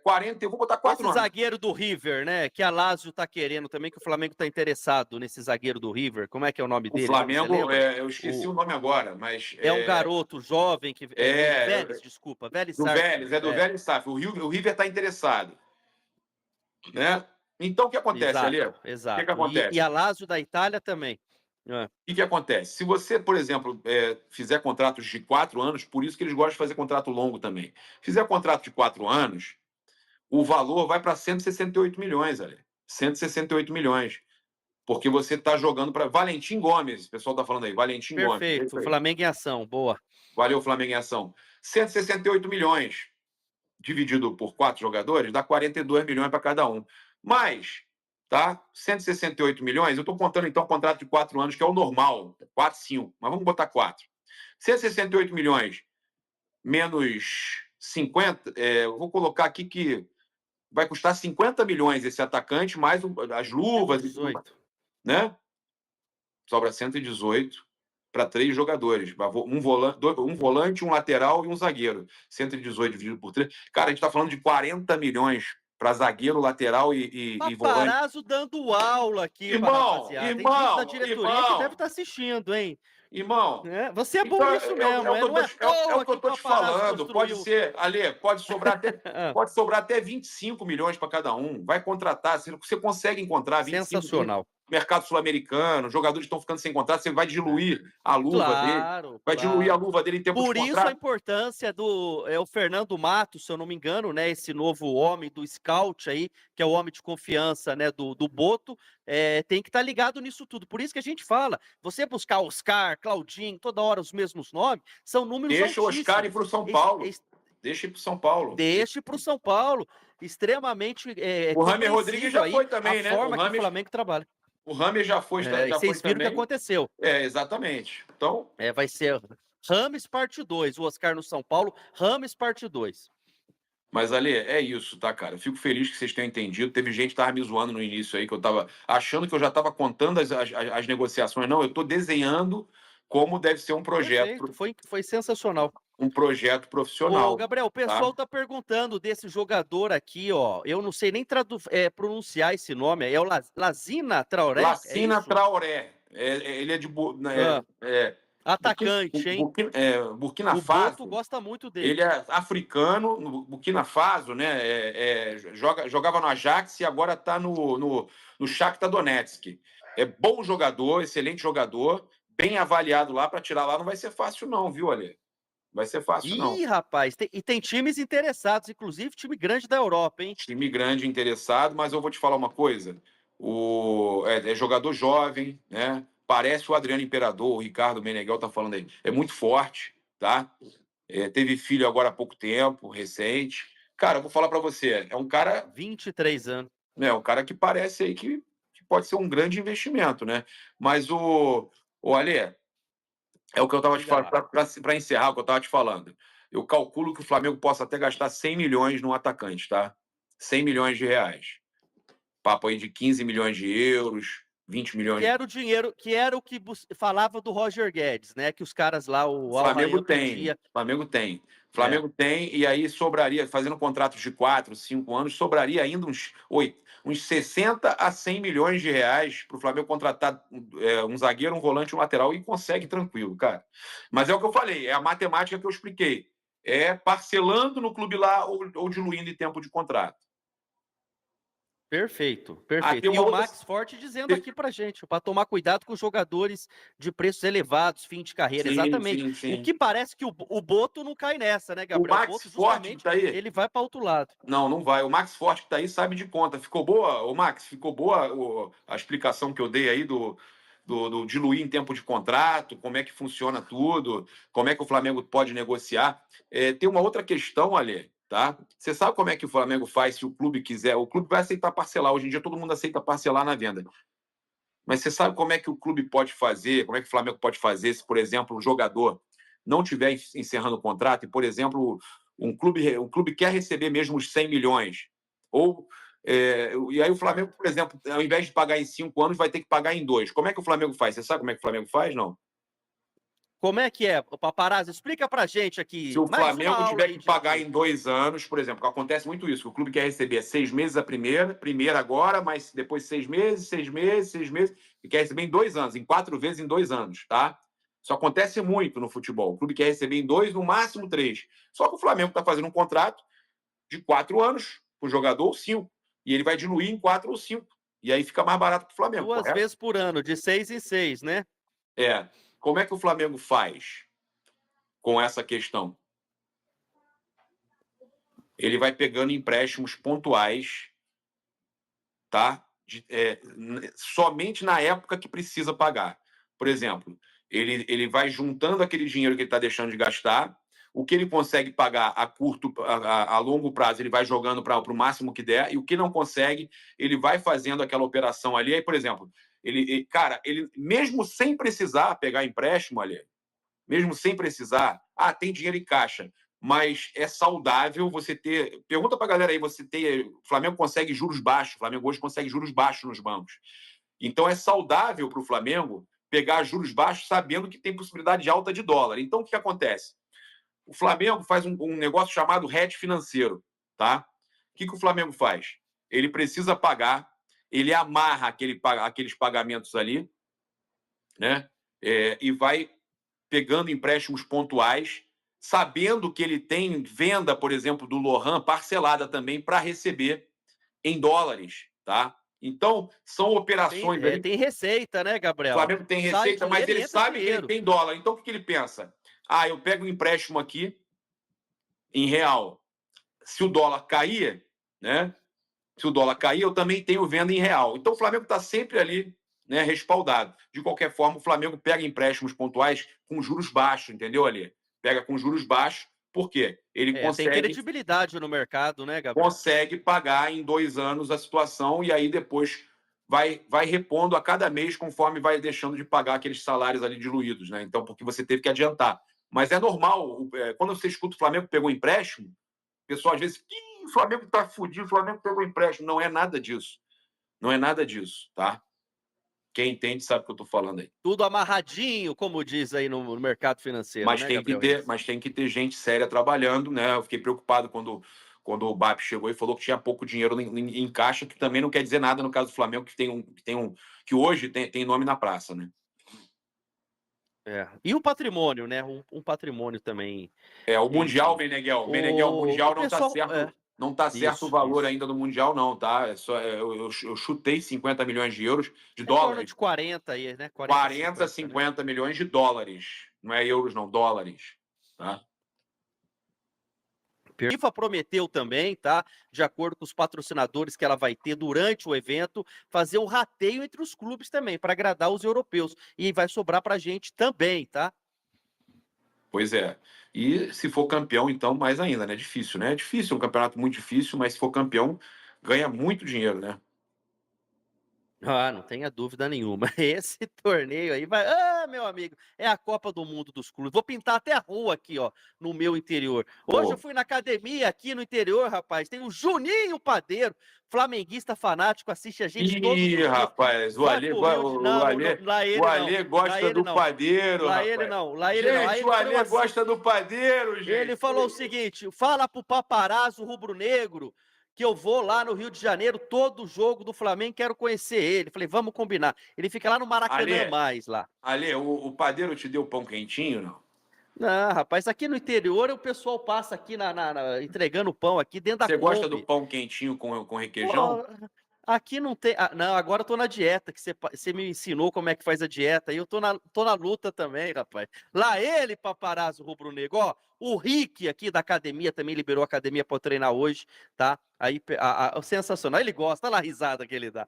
40... Eu vou botar 4 anos. Esse zagueiro do River, né? Que a Lazio tá querendo também, que o Flamengo tá interessado nesse zagueiro do River. Como é que é o nome dele? O Flamengo, eu esqueci o nome agora, mas... É um garoto jovem que... Vélez, desculpa. Vélez Sarf. Do Vélez Sarf. O River tá interessado. Né? Então, o que acontece, ali? Exato. O que acontece? E a Lazio da Itália também. O que acontece? Se você, por exemplo, fizer contratos de 4 anos, por isso que eles gostam de fazer contrato longo também. Fizer contrato de 4 anos, o valor vai para 168 milhões, ali. 168 milhões. Porque você está jogando para Valentim Gomes, o pessoal está falando aí, Valentim Gomes. Perfeito, Flamengo em ação, boa. Valeu, Flamengo em ação. 168 milhões dividido por 4 jogadores dá 42 milhões para cada um. Mas, tá? 168 milhões, eu estou contando então um contrato de 4 anos, que é o normal, 4, 5, mas vamos botar 4. 168 milhões menos 50, eu vou colocar aqui que vai custar 50 milhões esse atacante, mais as luvas, 18. né? Sobra 118 para 3 jogadores. Um volante, um lateral e um zagueiro. 118 dividido por 3. Cara, a gente está falando de 40 milhões para zagueiro, lateral e volante. Paparazzo dando aula aqui para rapaziada. Tem gente da diretoria que deve estar assistindo, hein? Irmão, você é bom nisso mesmo, é o que eu tô te falando. Pode ser, Ale, pode sobrar até 25 milhões para cada um. Vai contratar, você consegue encontrar 25 Sensacional. Mercado sul-americano, jogadores estão ficando sem contrato, você vai diluir a luva dele. Vai diluir a luva dele em tempo de contrato. Por isso a importância do o Fernando Matos, se eu não me engano, né? Esse novo homem do scout aí, que é o homem de confiança, né? Do Boto, tem que estar ligado nisso tudo. Por isso que a gente fala, você buscar Oscar, Claudinho, toda hora os mesmos nomes, são números Deixa altíssimos. o Oscar ir para o São Paulo. Deixa ir para o São Paulo. Deixa para o São Paulo. Extremamente. O Rames Rodrigues já foi também, né? A forma que o Flamengo trabalha. O Rames já foi, vocês viram o que aconteceu. Exatamente. Então, vai ser Rames parte 2, o Oscar no São Paulo, Rames parte 2. Mas, Ale, é isso, tá, cara? Eu fico feliz que vocês tenham entendido. Teve gente que tava me zoando no início aí, que eu tava achando que eu já tava contando as negociações. Não, eu tô desenhando como deve ser um projeto. Foi sensacional. Um projeto profissional. Ô, Gabriel, o pessoal tá perguntando desse jogador aqui, ó. Eu não sei nem pronunciar esse nome. É o Lassina Traoré? Lassina Traoré. Ele é de... atacante, hein? Burkina Faso. O Boto gosta muito dele. Ele é africano, no Burkina Faso, né? Jogava no Ajax e agora está no Shakhtar Donetsk. É bom jogador, excelente jogador, bem avaliado lá. Para tirar lá não vai ser fácil não, viu, Ale? Vai ser fácil, não. Ih, rapaz, tem times interessados, inclusive time grande da Europa, hein? Time grande interessado, mas eu vou te falar uma coisa. É jogador jovem, né? Parece o Adriano Imperador, o Ricardo Meneghel tá falando aí. É muito forte, tá? Teve filho agora há pouco tempo, recente. Cara, eu vou falar para você, é um cara... 23 anos. É um cara que parece aí que pode ser um grande investimento, né? Mas o Ale... É o que eu estava te falando, para encerrar o que eu estava te falando. Eu calculo que o Flamengo possa até gastar 100 milhões no atacante, tá? 100 milhões de reais. Papo aí de 15 milhões de euros, 20 milhões... Que era o dinheiro, que era o que falava do Roger Guedes, né? Que os caras lá, o Flamengo tem. Flamengo tem, e aí sobraria, fazendo contratos de 4, 5 anos, sobraria ainda uns 60 a 100 milhões de reais para o Flamengo contratar um zagueiro, um volante, um lateral, e consegue tranquilo, cara. Mas é o que eu falei, é a matemática que eu expliquei. É parcelando no clube lá ou diluindo em tempo de contrato. Perfeito. E o Max Forte dizendo aqui pra gente, para tomar cuidado com jogadores de preços elevados, fim de carreira. Sim, exatamente. Sim. O que parece que o Boto não cai nessa, né, Gabriel? O Max Forte que tá aí. Ele vai para outro lado. Não vai. O Max Forte que tá aí sabe de conta. Ficou boa, o Max? Ficou boa a explicação que eu dei aí do diluir em tempo de contrato, como é que funciona tudo, como é que o Flamengo pode negociar. Tem uma outra questão, Ale. Tá? Você sabe como é que o Flamengo faz se o clube quiser? O clube vai aceitar parcelar. Hoje em dia todo mundo aceita parcelar na venda. Mas você sabe como é que o clube pode fazer, como é que o Flamengo pode fazer se, por exemplo, um jogador não estiver encerrando o contrato e, por exemplo, um clube quer receber mesmo os 100 milhões. E aí o Flamengo, por exemplo, ao invés de pagar em 5 anos, vai ter que pagar em 2. Como é que o Flamengo faz? Você sabe como é que o Flamengo faz, não? Como é que é, Paparazzo? Explica pra gente aqui. Se o Flamengo tiver que pagar em 2 anos, por exemplo, acontece muito isso, que o clube quer receber 6 meses a primeira agora, mas depois 6 meses, e quer receber em 2 anos, em 4 vezes em 2 anos, tá? Isso acontece muito no futebol. O clube quer receber em 2, no máximo 3. Só que o Flamengo está fazendo um contrato de 4 anos com o jogador, ou 5. E ele vai diluir em 4 ou 5. E aí fica mais barato para o Flamengo. 2 vezes por ano, de 6 em 6, né? Como é que o Flamengo faz com essa questão? ele vai pegando empréstimos pontuais, tá? Somente na época que precisa pagar. Por exemplo, ele vai juntando aquele dinheiro que ele está deixando de gastar, o que ele consegue pagar a longo prazo, ele vai jogando para o máximo que der, e o que não consegue, ele vai fazendo aquela operação ali. Aí, por exemplo, cara, ele mesmo sem precisar pegar empréstimo ali, mesmo sem precisar, tem dinheiro em caixa, mas é saudável você ter. Pergunta para a galera aí, o Flamengo consegue juros baixos, o Flamengo hoje consegue juros baixos nos bancos. Então é saudável para o Flamengo pegar juros baixos sabendo que tem possibilidade alta de dólar. Então o que acontece? O Flamengo faz um negócio chamado hedge financeiro, tá? O que o Flamengo faz? Ele precisa pagar, ele amarra aqueles pagamentos ali, né? E vai pegando empréstimos pontuais, sabendo que ele tem venda, por exemplo, do Lohan parcelada também para receber em dólares, tá? Então, são operações... Tem receita, né, Gabriel? O Flamengo tem receita, mas ele sabe que ele tem dólar. Então, o que ele pensa? Eu pego um empréstimo aqui em real. Se o dólar cair, né? Se o dólar cair, eu também tenho venda em real. Então, o Flamengo está sempre ali, né, respaldado. De qualquer forma, o Flamengo pega empréstimos pontuais com juros baixos, entendeu, Ali? Pega com juros baixos, por quê? Ele consegue... Tem credibilidade no mercado, né, Gabriel? Consegue pagar em 2 anos a situação e aí depois vai repondo a cada mês conforme vai deixando de pagar aqueles salários ali diluídos, né? Então, porque você teve que adiantar. Mas é normal, quando você escuta o Flamengo pegou empréstimo, o pessoal às vezes, o Flamengo tá fudido, o Flamengo pegou empréstimo. Não é nada disso. Não é nada disso, tá? Quem entende sabe o que eu tô falando aí. Tudo amarradinho, como diz aí no mercado financeiro, mas, né, tem que ter gente séria trabalhando, né? Eu fiquei preocupado quando o BAP chegou e falou que tinha pouco dinheiro em caixa, que também não quer dizer nada no caso do Flamengo, que hoje tem nome na praça, né? E o patrimônio, né? Um patrimônio também. O Mundial, Meneghel. O Mundial não está certo. Não está certo o valor ainda do Mundial, não, tá? Eu chutei 50 milhões de euros, de dólares. De 40 aí, né? 40, 50 milhões de dólares. Não é euros, não, dólares. Tá? A FIFA prometeu também, tá? De acordo com os patrocinadores que ela vai ter durante o evento, fazer um rateio entre os clubes também, para agradar os europeus. E vai sobrar pra gente também, tá? Pois é. E se for campeão, então, mais ainda, né? Difícil, né? É difícil, é um campeonato muito difícil, mas se for campeão, ganha muito dinheiro, né? Não tenha dúvida nenhuma. Esse torneio aí vai... meu amigo, é a Copa do Mundo dos clubes. Vou pintar até a rua aqui, ó, no meu interior. Hoje eu fui na academia aqui no interior, rapaz. Tem o Juninho Padeiro, flamenguista fanático, assiste a gente todos os dias. Rapaz, o Alê gosta do Padeiro, lá rapaz. ele não. Gente, o Alê gosta do Padeiro, gente. Ele falou o seguinte, fala pro paparazzo rubro-negro que eu vou lá no Rio de Janeiro, todo jogo do Flamengo, quero conhecer ele. Falei, vamos combinar. Ele fica lá no Maracanã lá. Alê, o Padeiro te deu pão quentinho, não? Não, rapaz, aqui no interior o pessoal passa aqui entregando pão aqui dentro da Você gosta do pão quentinho com requeijão? Aqui não tem... não, agora eu tô na dieta, que você me ensinou como é que faz a dieta, e eu tô na luta também, rapaz. Lá ele, paparazzo rubro-negro, ó, o Rick aqui da academia também liberou a academia para treinar hoje, tá? Aí, sensacional, ele gosta, olha lá a risada que ele dá.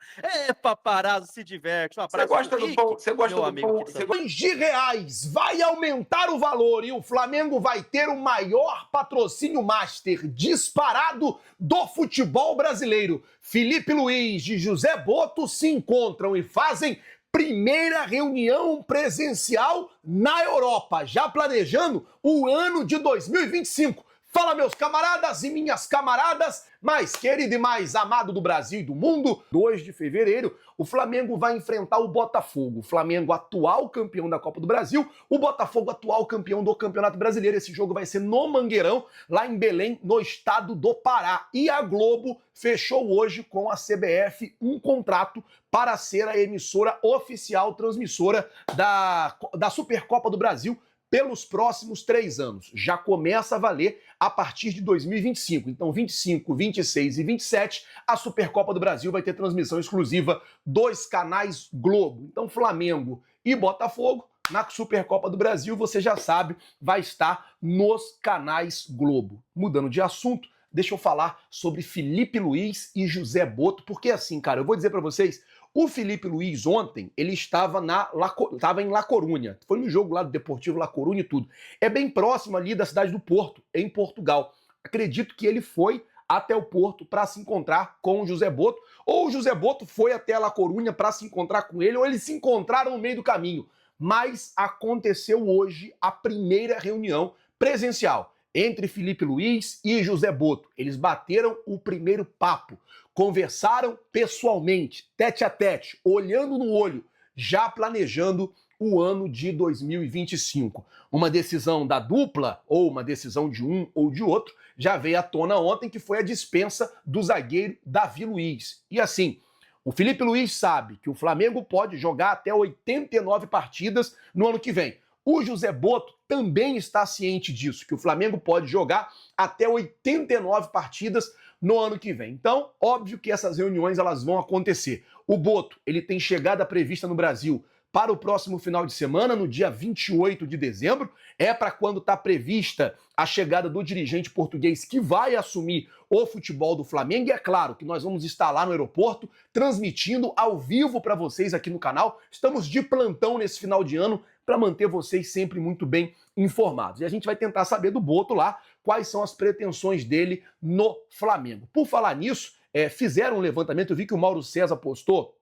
Paparazzo, se diverte, um abraço. Você gosta do pão? Você gosta do pão? De reais vai aumentar o valor e o Flamengo vai ter o maior patrocínio master disparado do futebol brasileiro. Filipe Luiz e José Boto se encontram e fazem primeira reunião presencial na Europa, já planejando o ano de 2025. Fala, meus camaradas e minhas camaradas, mais querido e mais amado do Brasil e do mundo. 2 de fevereiro, o Flamengo vai enfrentar o Botafogo. O Flamengo, atual campeão da Copa do Brasil, o Botafogo, atual campeão do Campeonato Brasileiro. Esse jogo vai ser no Mangueirão, lá em Belém, no estado do Pará. E a Globo fechou hoje com a CBF um contrato para ser a emissora oficial transmissora da Supercopa do Brasil pelos próximos 3 anos. Já começa a valer a partir de 2025. Então, 25, 26 e 27, a Supercopa do Brasil vai ter transmissão exclusiva dos canais Globo. Então, Flamengo e Botafogo, na Supercopa do Brasil, você já sabe, vai estar nos canais Globo. Mudando de assunto, deixa eu falar sobre Felipe Luiz e José Boto, porque assim, cara, eu vou dizer para vocês, o Felipe Luiz ontem, ele estava em La Corunha, foi no jogo lá do Deportivo La Corunha e tudo. É bem próximo ali da cidade do Porto, em Portugal. Acredito que ele foi até o Porto para se encontrar com o José Boto, ou o José Boto foi até La Corunha para se encontrar com ele, ou eles se encontraram no meio do caminho. Mas aconteceu hoje a primeira reunião presencial entre Felipe Luiz e José Boto. Eles bateram o primeiro papo, conversaram pessoalmente, tete a tete, olhando no olho, já planejando o ano de 2025. Uma decisão da dupla, ou uma decisão de um ou de outro, já veio à tona ontem, que foi a dispensa do zagueiro Davi Luiz. E assim, o Felipe Luiz sabe que o Flamengo pode jogar até 89 partidas no ano que vem. O José Boto também está ciente disso, que o Flamengo pode jogar até 89 partidas no ano que vem. Então, óbvio que essas reuniões elas vão acontecer. O Boto, ele tem chegada prevista no Brasil para o próximo final de semana, no dia 28 de dezembro. É para quando está prevista a chegada do dirigente português que vai assumir o futebol do Flamengo. E é claro que nós vamos estar lá no aeroporto, transmitindo ao vivo para vocês aqui no canal. Estamos de plantão nesse final de ano para manter vocês sempre muito bem informados. E a gente vai tentar saber do Boto lá quais são as pretensões dele no Flamengo. Por falar nisso, fizeram um levantamento, eu vi que o Mauro César postou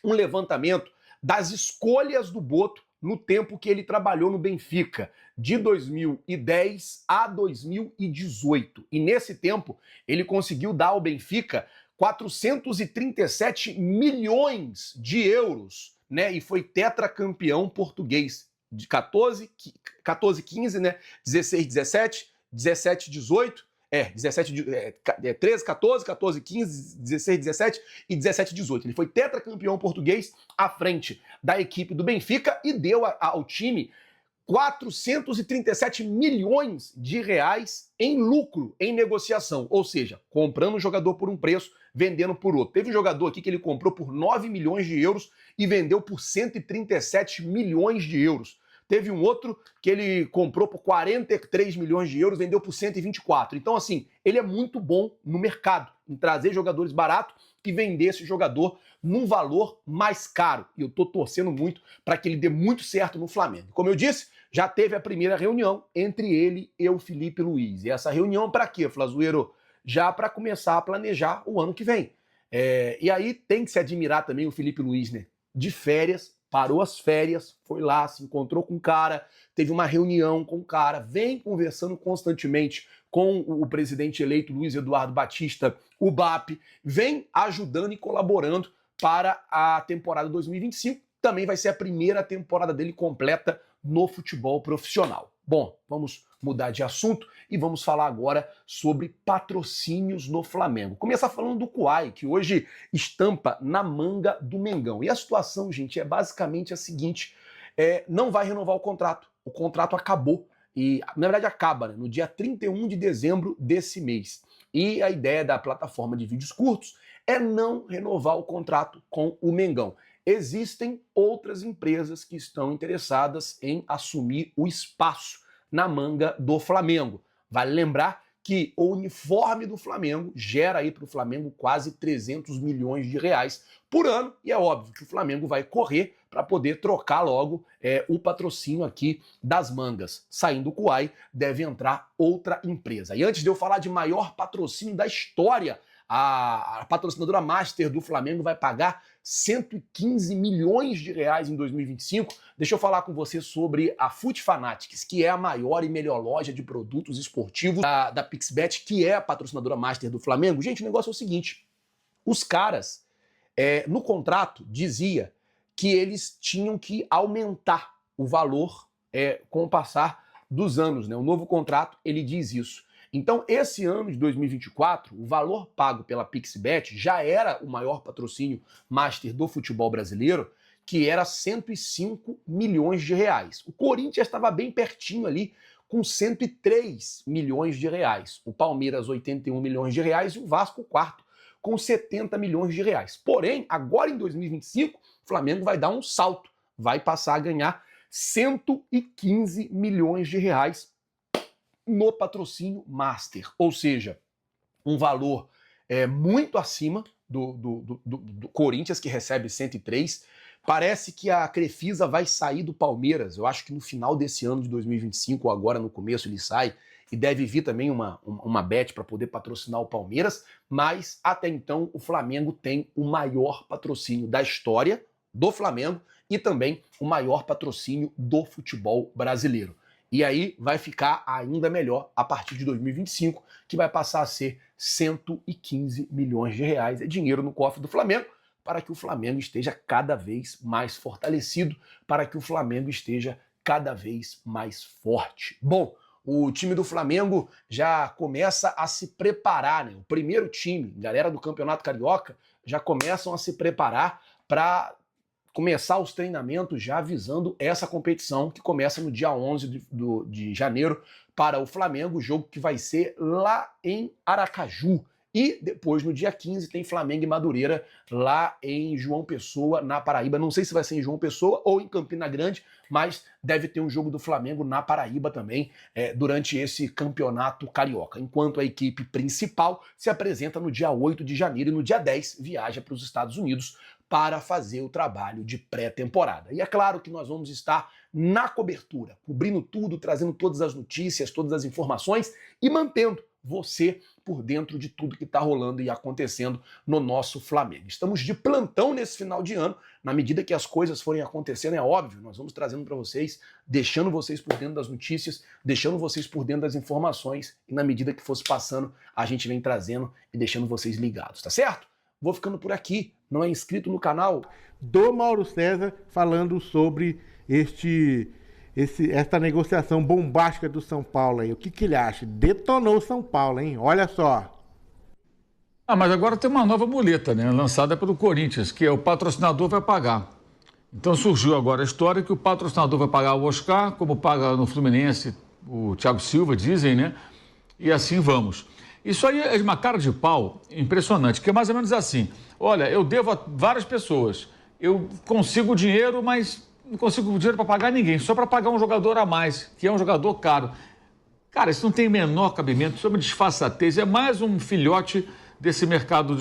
um levantamento das escolhas do Boto no tempo que ele trabalhou no Benfica, de 2010 a 2018. E nesse tempo, ele conseguiu dar ao Benfica 437 milhões de euros, né? E foi tetracampeão português de 14, 15, né? 16, 17, 17, 18... 13, 14, 14, 15, 16, 17 e 17, 18. Ele foi tetracampeão português à frente da equipe do Benfica e deu ao time 437 milhões de reais em lucro, em negociação. Ou seja, comprando um jogador por um preço, vendendo por outro. Teve um jogador aqui que ele comprou por 9 milhões de euros e vendeu por 137 milhões de euros. Teve um outro que ele comprou por 43 milhões de euros, vendeu por 124. Então, assim, ele é muito bom no mercado, em trazer jogadores baratos e vender esse jogador num valor mais caro. E eu tô torcendo muito para que ele dê muito certo no Flamengo. Como eu disse, já teve a primeira reunião entre ele e o Felipe Luiz. E essa reunião para quê, Flazueiro? Já para começar a planejar o ano que vem. E aí tem que se admirar também o Felipe Luiz, né? De férias, parou as férias, foi lá, se encontrou com o cara, teve uma reunião com o cara, vem conversando constantemente com o presidente eleito Luiz Eduardo Batista, o BAP, vem ajudando e colaborando para a temporada 2025. Também vai ser a primeira temporada dele completa no futebol profissional. Bom, vamos mudar de assunto e vamos falar agora sobre patrocínios no Flamengo. Começar falando do Kawhi, que hoje estampa na manga do Mengão. E a situação, gente, é basicamente a seguinte: não vai renovar o contrato acabou. E, na verdade, acaba, né, no dia 31 de dezembro desse mês. E a ideia da plataforma de vídeos curtos é não renovar o contrato com o Mengão. Existem outras empresas que estão interessadas em assumir o espaço na manga do Flamengo. Vale lembrar que o uniforme do Flamengo gera aí para o Flamengo quase 300 milhões de reais por ano, e é óbvio que o Flamengo vai correr para poder trocar logo o patrocínio aqui das mangas. Saindo o Kawhi, deve entrar outra empresa. E antes de eu falar de maior patrocínio da história, a patrocinadora Master do Flamengo vai pagar 115 milhões de reais em 2025. Deixa eu falar com você sobre a Foot Fanatics, que é a maior e melhor loja de produtos esportivos da Pixbet, que é a patrocinadora Master do Flamengo. Gente, o negócio é o seguinte: os caras, no contrato, dizia que eles tinham que aumentar o valor com o passar dos anos, né? O novo contrato, ele diz isso. Então, esse ano de 2024, o valor pago pela Pixbet já era o maior patrocínio master do futebol brasileiro, que era 105 milhões de reais. O Corinthians estava bem pertinho ali, com 103 milhões de reais. O Palmeiras, 81 milhões de reais, e o Vasco, quarto, com 70 milhões de reais. Porém, agora em 2025, o Flamengo vai dar um salto, vai passar a ganhar 115 milhões de reais no patrocínio Master. Ou seja, um valor muito acima do Corinthians, que recebe 103. Parece que a Crefisa vai sair do Palmeiras. Eu acho que no final desse ano de 2025, ou agora no começo, ele sai. E deve vir também uma bet para poder patrocinar o Palmeiras. Mas até então o Flamengo tem o maior patrocínio da história do Flamengo e também o maior patrocínio do futebol brasileiro. E aí vai ficar ainda melhor a partir de 2025, que vai passar a ser 115 milhões de reais. É dinheiro no cofre do Flamengo, para que o Flamengo esteja cada vez mais fortalecido, para que o Flamengo esteja cada vez mais forte. Bom, o time do Flamengo já começa a se preparar, né? O primeiro time, galera do Campeonato Carioca, já começam a se preparar para começar os treinamentos já visando essa competição que começa no dia 11 de janeiro para o Flamengo, jogo que vai ser lá em Aracaju. E depois, no dia 15, tem Flamengo e Madureira lá em João Pessoa, na Paraíba. Não sei se vai ser em João Pessoa ou em Campina Grande, mas deve ter um jogo do Flamengo na Paraíba também durante esse campeonato carioca. Enquanto a equipe principal se apresenta no dia 8 de janeiro e no dia 10 viaja para os Estados Unidos para fazer o trabalho de pré-temporada. E é claro que nós vamos estar na cobertura, cobrindo tudo, trazendo todas as notícias, todas as informações e mantendo você por dentro de tudo que está rolando e acontecendo no nosso Flamengo. Estamos de plantão nesse final de ano, na medida que as coisas forem acontecendo, é óbvio, nós vamos trazendo para vocês, deixando vocês por dentro das notícias, deixando vocês por dentro das informações, e na medida que fosse passando, a gente vem trazendo e deixando vocês ligados, tá certo? Vou ficando por aqui, não é inscrito no canal? Do Mauro César falando sobre esta negociação bombástica do São Paulo aí. O que ele acha? Detonou o São Paulo, hein? Olha só. Mas agora tem uma nova muleta, né? Lançada pelo Corinthians, que é o patrocinador vai pagar. Então surgiu agora a história que o patrocinador vai pagar o Oscar, como paga no Fluminense o Thiago Silva, dizem, né? E assim vamos. Isso aí é de uma cara de pau impressionante, que é mais ou menos assim. Olha, eu devo a várias pessoas, eu consigo dinheiro, mas não consigo dinheiro para pagar ninguém, só para pagar um jogador a mais, que é um jogador caro. Cara, isso não tem o menor cabimento, isso é uma desfaçatez, é mais um filhote desse mercado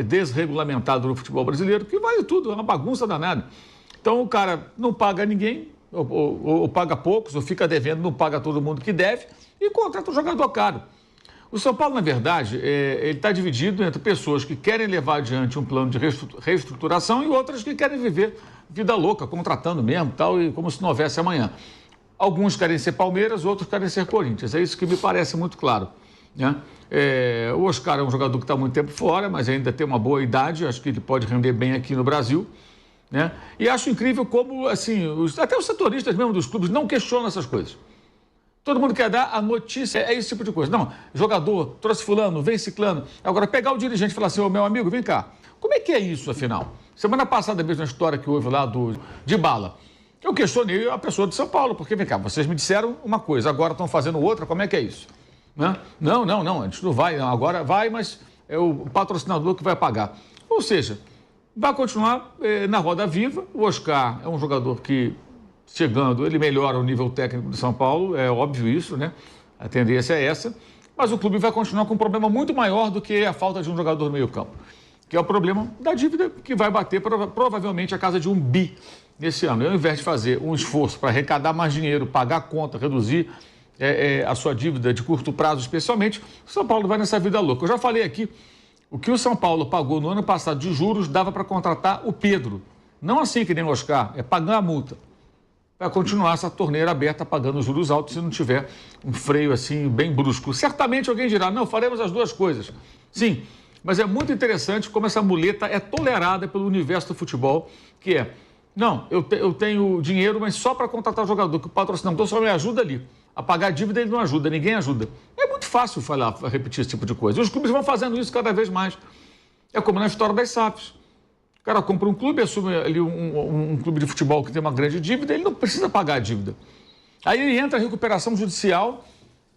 desregulamentado no futebol brasileiro, que vale tudo, é uma bagunça danada. Então o cara não paga ninguém, ou paga poucos, ou fica devendo, não paga todo mundo que deve, e contrata um jogador caro. O São Paulo, na verdade, ele está dividido entre pessoas que querem levar adiante um plano de reestruturação e outras que querem viver vida louca, contratando mesmo, tal, e como se não houvesse amanhã. Alguns querem ser Palmeiras, outros querem ser Corinthians. É isso que me parece muito claro, né? O Oscar é um jogador que está há muito tempo fora, mas ainda tem uma boa idade, acho que ele pode render bem aqui no Brasil, né? E acho incrível como, assim, até os setoristas mesmo dos clubes não questionam essas coisas. Todo mundo quer dar a notícia, é esse tipo de coisa. Não, jogador, trouxe fulano, vem ciclano. Agora, pegar o dirigente e falar assim, ô meu amigo, vem cá. Como é que é isso, afinal? Semana passada, mesmo na história que houve lá do Dybala, eu questionei a pessoa de São Paulo, porque, vem cá, vocês me disseram uma coisa, agora estão fazendo outra, como é que é isso? Né? Não, a gente não vai, agora vai, mas é o patrocinador que vai pagar. Ou seja, vai continuar na roda viva. O Oscar é um jogador que, chegando, ele melhora o nível técnico do São Paulo, é óbvio isso, né? A tendência é essa, mas o clube vai continuar com um problema muito maior do que a falta de um jogador no meio-campo, que é o problema da dívida, que vai bater provavelmente a casa de 1 bi nesse ano. Ao invés de fazer um esforço para arrecadar mais dinheiro, pagar a conta, reduzir a sua dívida de curto prazo, especialmente, o São Paulo vai nessa vida louca. Eu já falei aqui, o que o São Paulo pagou no ano passado de juros dava para contratar o Pedro. Não assim que nem o Oscar, é pagando a multa. Vai continuar essa torneira aberta pagando os juros altos se não tiver um freio assim bem brusco. Certamente alguém dirá, não, faremos as duas coisas. Sim, mas é muito interessante como essa muleta é tolerada pelo universo do futebol, que é, não, eu tenho dinheiro, mas só para contratar o jogador, que o patrocinador só me ajuda ali. A pagar a dívida ele não ajuda, ninguém ajuda. É muito fácil repetir esse tipo de coisa. E os clubes vão fazendo isso cada vez mais. É como na história das SAFs. O cara compra um clube, assume ali um clube de futebol que tem uma grande dívida, ele não precisa pagar a dívida. Aí ele entra em recuperação judicial,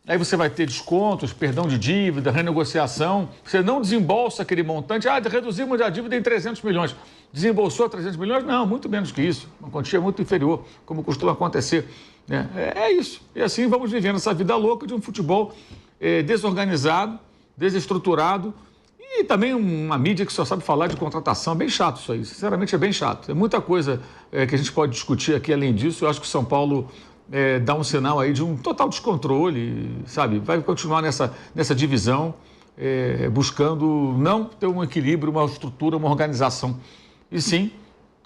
aí você vai ter descontos, perdão de dívida, renegociação, você não desembolsa aquele montante, reduzimos a dívida em 300 milhões. Desembolsou 300 milhões? Não, muito menos que isso, uma quantia muito inferior, como costuma acontecer. É isso, e assim vamos vivendo essa vida louca de um futebol desorganizado, desestruturado e também uma mídia que só sabe falar de contratação. É bem chato isso aí, sinceramente é bem chato. É muita coisa que a gente pode discutir aqui além disso. Eu acho que o São Paulo dá um sinal aí de um total descontrole, sabe? Vai continuar nessa divisão, buscando não ter um equilíbrio, uma estrutura, uma organização. E sim,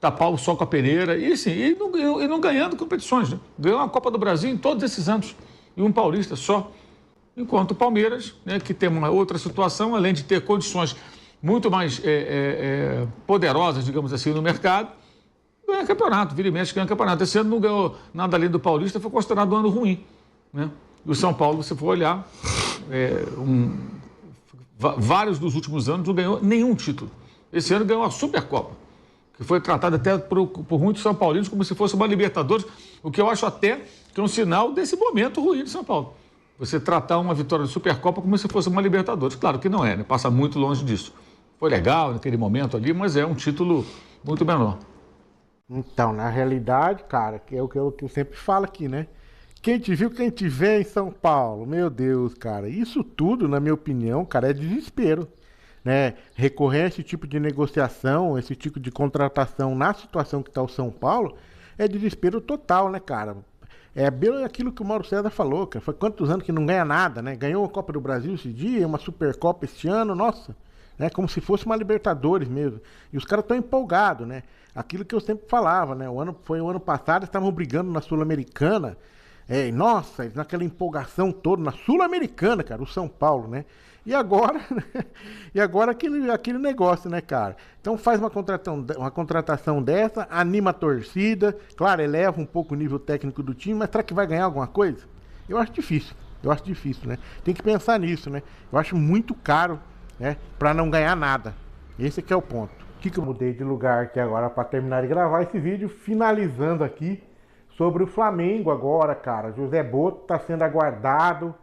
tapar o sol com a peneira e não ganhando competições, né? Ganhou a Copa do Brasil em todos esses anos e um paulista só. Enquanto o Palmeiras, né, que tem uma outra situação, além de ter condições muito mais poderosas, digamos assim, no mercado, ganha campeonato, vira e mexe ganha campeonato. Esse ano não ganhou nada além do Paulista, foi considerado um ano ruim, né? E o São Paulo, se for olhar, vários dos últimos anos não ganhou nenhum título. Esse ano ganhou a Supercopa, que foi tratada até por muitos São Paulinos como se fosse uma Libertadores, o que eu acho até que é um sinal desse momento ruim de São Paulo. Você tratar uma vitória de Supercopa como se fosse uma Libertadores. Claro que não é, né? Passa muito longe disso. Foi legal naquele momento ali, mas é um título muito menor. Então, na realidade, cara, que é o que eu sempre falo aqui, né? Quem te viu, quem te vê em São Paulo, meu Deus, cara, isso tudo, na minha opinião, cara, é desespero, né? Recorrer a esse tipo de negociação, esse tipo de contratação na situação que está o São Paulo, é desespero total, né, cara? É bem aquilo que o Mauro César falou, cara. Foi quantos anos que não ganha nada, né? Ganhou a Copa do Brasil esse dia, uma Supercopa este ano, nossa, né? Como se fosse uma Libertadores mesmo. E os caras estão empolgados, né? Aquilo que eu sempre falava, né? Foi o ano passado, estavam brigando na Sul-Americana. Nossa, naquela empolgação toda, na Sul-Americana, cara, o São Paulo, né? E agora, e agora aquele negócio, né, cara? Então faz uma contratação dessa, anima a torcida, claro, eleva um pouco o nível técnico do time, mas será que vai ganhar alguma coisa? Eu acho difícil, né? Tem que pensar nisso, né? Eu acho muito caro, né, pra não ganhar nada. Esse que é o ponto. O que eu mudei de lugar aqui agora para terminar de gravar esse vídeo, finalizando aqui sobre o Flamengo agora, cara. José Boto tá sendo aguardado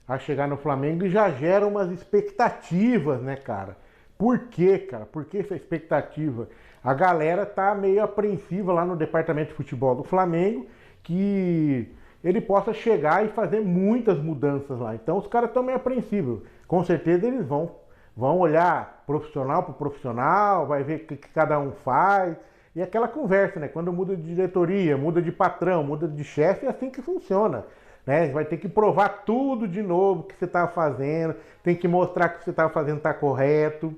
a chegar no Flamengo e já gera umas expectativas, né, cara? Por quê, cara? Por que essa expectativa? A galera tá meio apreensiva lá no departamento de futebol do Flamengo que ele possa chegar e fazer muitas mudanças lá. Então os caras estão meio apreensivos. Com certeza eles vão olhar profissional por profissional, vai ver o que cada um faz. E aquela conversa, né? Quando muda de diretoria, muda de patrão, muda de chefe, é assim que funciona. Né? Vai ter que provar tudo de novo que você está fazendo, tem que mostrar que o que você está fazendo está correto,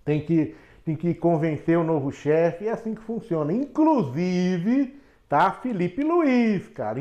tem que convencer o novo chefe, é assim que funciona. Inclusive, tá, Felipe Luiz, cara,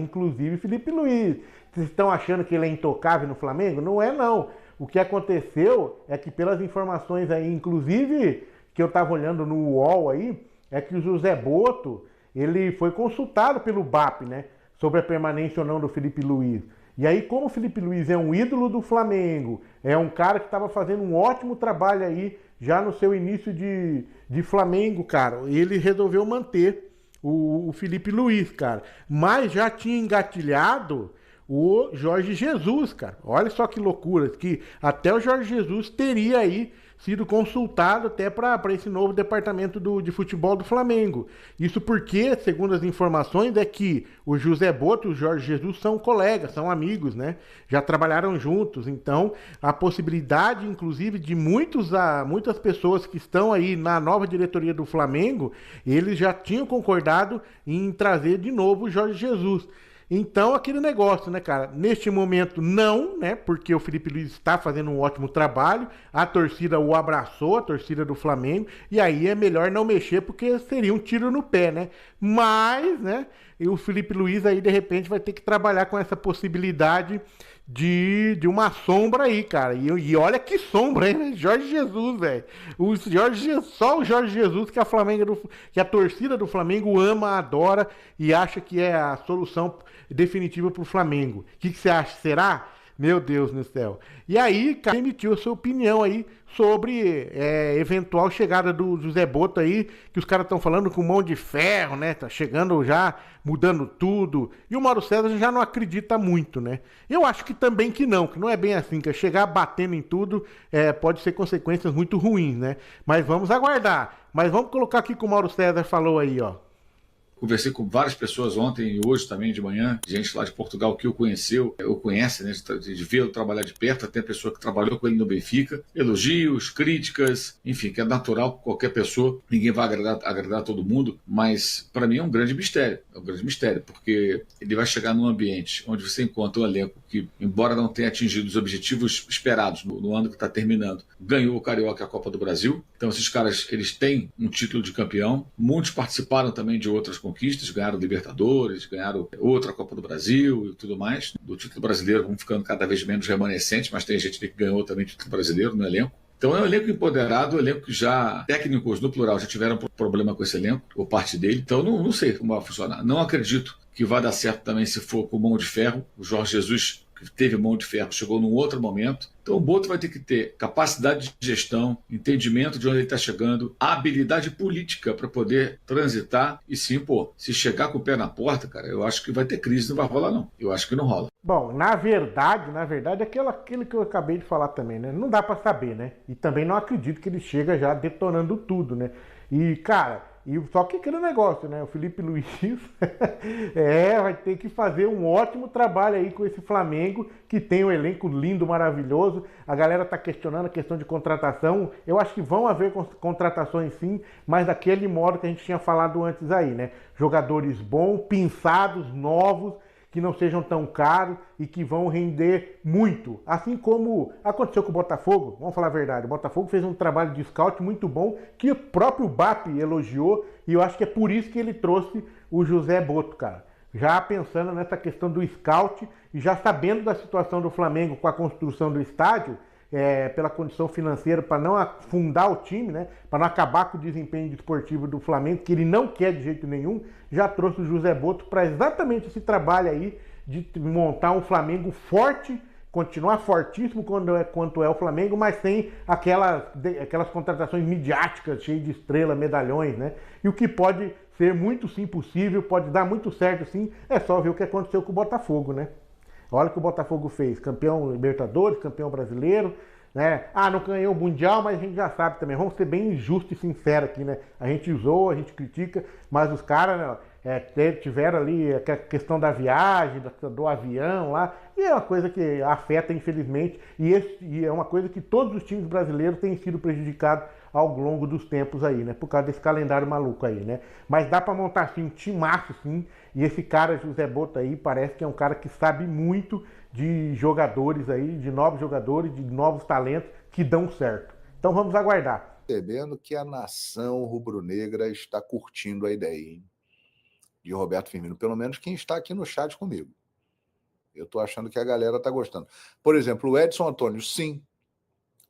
Felipe Luiz. Vocês estão achando que ele é intocável no Flamengo? Não é, não. O que aconteceu é que pelas informações aí, inclusive, que eu estava olhando no UOL aí, é que o José Boto, ele foi consultado pelo BAP, né? Sobre a permanência ou não do Felipe Luiz. E aí, como o Felipe Luiz é um ídolo do Flamengo, é um cara que estava fazendo um ótimo trabalho aí, já no seu início de Flamengo, cara, ele resolveu manter o Felipe Luiz, cara. Mas já tinha engatilhado o Jorge Jesus, cara. Olha só que loucura, que até o Jorge Jesus teria aí sido consultado até para esse novo departamento de futebol do Flamengo. Isso porque, segundo as informações, é que o José Boto e o Jorge Jesus são colegas, são amigos, né? Já trabalharam juntos. Então, a possibilidade, inclusive, de muitas pessoas que estão aí na nova diretoria do Flamengo, eles já tinham concordado em trazer de novo o Jorge Jesus. Então, aquele negócio, né, cara? Neste momento, não, né? Porque o Felipe Luiz está fazendo um ótimo trabalho, a torcida o abraçou, a torcida do Flamengo, e aí é melhor não mexer, porque seria um tiro no pé, né? Mas, né, e o Felipe Luiz aí, de repente, vai ter que trabalhar com essa possibilidade de uma sombra aí, cara. E olha que sombra, hein? Jorge Jesus, velho. Só o Jorge Jesus que a torcida do Flamengo ama, adora e acha que é a solução definitiva pro Flamengo. O que você acha? Será? Meu Deus do céu. E aí, cara, emitiu a sua opinião aí sobre eventual chegada do José Boto aí, que os caras estão falando com mão de ferro, né? Tá chegando já, mudando tudo. E o Mauro César já não acredita muito, né? Eu acho que também que não é bem assim, que chegar batendo em tudo pode ser consequências muito ruins, né? Mas vamos aguardar. Mas vamos colocar aqui o que o Mauro César falou aí, ó. conversei com várias pessoas ontem e hoje também de manhã, gente lá de Portugal que o conheceu, o conhece, né, de vê-lo trabalhar de perto, até pessoa que trabalhou com ele no Benfica. Elogios, críticas, enfim, que é natural que qualquer pessoa, ninguém vai agradar todo mundo, mas para mim é um grande mistério. É um grande mistério, porque ele vai chegar num ambiente onde você encontra um elenco que, embora não tenha atingido os objetivos esperados no ano que está terminando, ganhou o Carioca e a Copa do Brasil. Então esses caras, eles têm um título de campeão. Muitos participaram também de outras conquistas, ganharam Libertadores, ganharam outra Copa do Brasil e tudo mais. Do título brasileiro vão ficando cada vez menos remanescentes, mas tem gente que ganhou também título brasileiro no elenco. Então é um elenco empoderado, um elenco que já, técnicos no plural, já tiveram problema com esse elenco, ou parte dele. Então não sei como vai funcionar. Não acredito que vai dar certo também se for com mão de ferro. O Jorge Jesus, que teve mão de ferro, chegou num outro momento. Então o Boto vai ter que ter capacidade de gestão, entendimento de onde ele está chegando, habilidade política para poder transitar e sim, pô, se chegar com o pé na porta, cara, eu acho que vai ter crise, não vai rolar não. Eu acho que não rola. Bom, na verdade, aquilo que eu acabei de falar também, né? Não dá pra saber, né? E também não acredito que ele chega já detonando tudo, né? E, cara, só que aquele negócio, né? O Felipe Luiz vai ter que fazer um ótimo trabalho aí com esse Flamengo, que tem um elenco lindo, maravilhoso. A galera tá questionando a questão de contratação. Eu acho que vão haver contratações sim, mas daquele modo que a gente tinha falado antes aí, né? Jogadores bons, pinçados, novos, que não sejam tão caros e que vão render muito. Assim como aconteceu com o Botafogo, vamos falar a verdade, o Botafogo fez um trabalho de scout muito bom, que o próprio BAP elogiou, e eu acho que é por isso que ele trouxe o José Boto, cara. Já pensando nessa questão do scout e já sabendo da situação do Flamengo com a construção do estádio, pela condição financeira, para não afundar o time, né? Para não acabar com o desempenho desportivo do Flamengo, que ele não quer de jeito nenhum, já trouxe o José Boto para exatamente esse trabalho aí de montar um Flamengo forte, continuar fortíssimo quanto é o Flamengo, mas sem aquelas contratações midiáticas, cheias de estrela, medalhões, né? E o que pode ser muito sim possível, pode dar muito certo sim, é só ver o que aconteceu com o Botafogo, né? Olha o que o Botafogo fez, campeão Libertadores, campeão brasileiro, né? Não ganhou o Mundial, mas a gente já sabe também, vamos ser bem justos e sinceros aqui, né? A gente zoa, a gente critica, mas os caras, né, tiveram ali a questão da viagem, do avião lá, e é uma coisa que afeta, infelizmente, e é uma coisa que todos os times brasileiros têm sido prejudicados ao longo dos tempos aí, né? Por causa desse calendário maluco aí, né? Mas dá pra montar assim um timaço, sim. E esse cara, José Boto aí, parece que é um cara que sabe muito de jogadores aí, de novos jogadores, de novos talentos que dão certo. Então vamos aguardar. Percebendo que a nação rubro-negra está curtindo a ideia, hein? De Roberto Firmino, pelo menos quem está aqui no chat comigo. Eu tô achando que a galera tá gostando. Por exemplo, o Edson Antônio, sim,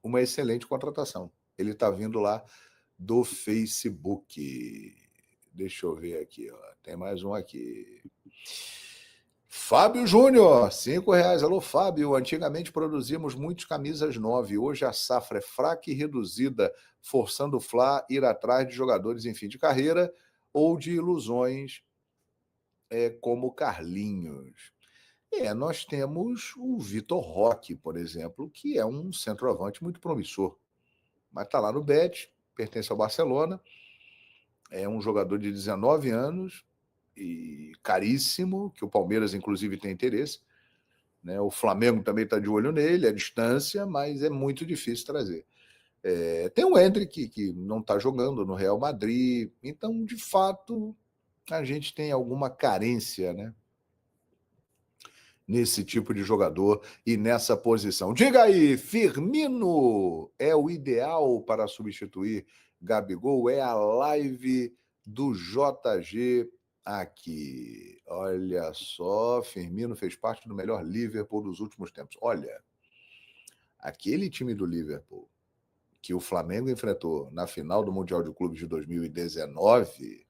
uma excelente contratação. Ele está vindo lá do Facebook. Deixa eu ver aqui, ó. Tem mais um aqui. Fábio Júnior, R$5. Alô, Fábio. Antigamente produzíamos muitas camisas 9. Hoje a safra é fraca e reduzida, forçando o Fla ir atrás de jogadores em fim de carreira ou de ilusões como Carlinhos. Nós temos o Vitor Roque, por exemplo, que é um centroavante muito promissor. Mas está lá no Bet, pertence ao Barcelona, é um jogador de 19 anos e caríssimo, que o Palmeiras, inclusive, tem interesse, né? O Flamengo também está de olho nele, à distância, mas é muito difícil trazer. Tem o Endrick, que não está jogando no Real Madrid, então, de fato, a gente tem alguma carência, né? Nesse tipo de jogador e nessa posição. Diga aí, Firmino é o ideal para substituir Gabigol? É a live do JG aqui. Olha só, Firmino fez parte do melhor Liverpool dos últimos tempos. Olha, aquele time do Liverpool que o Flamengo enfrentou na final do Mundial de Clubes de 2019,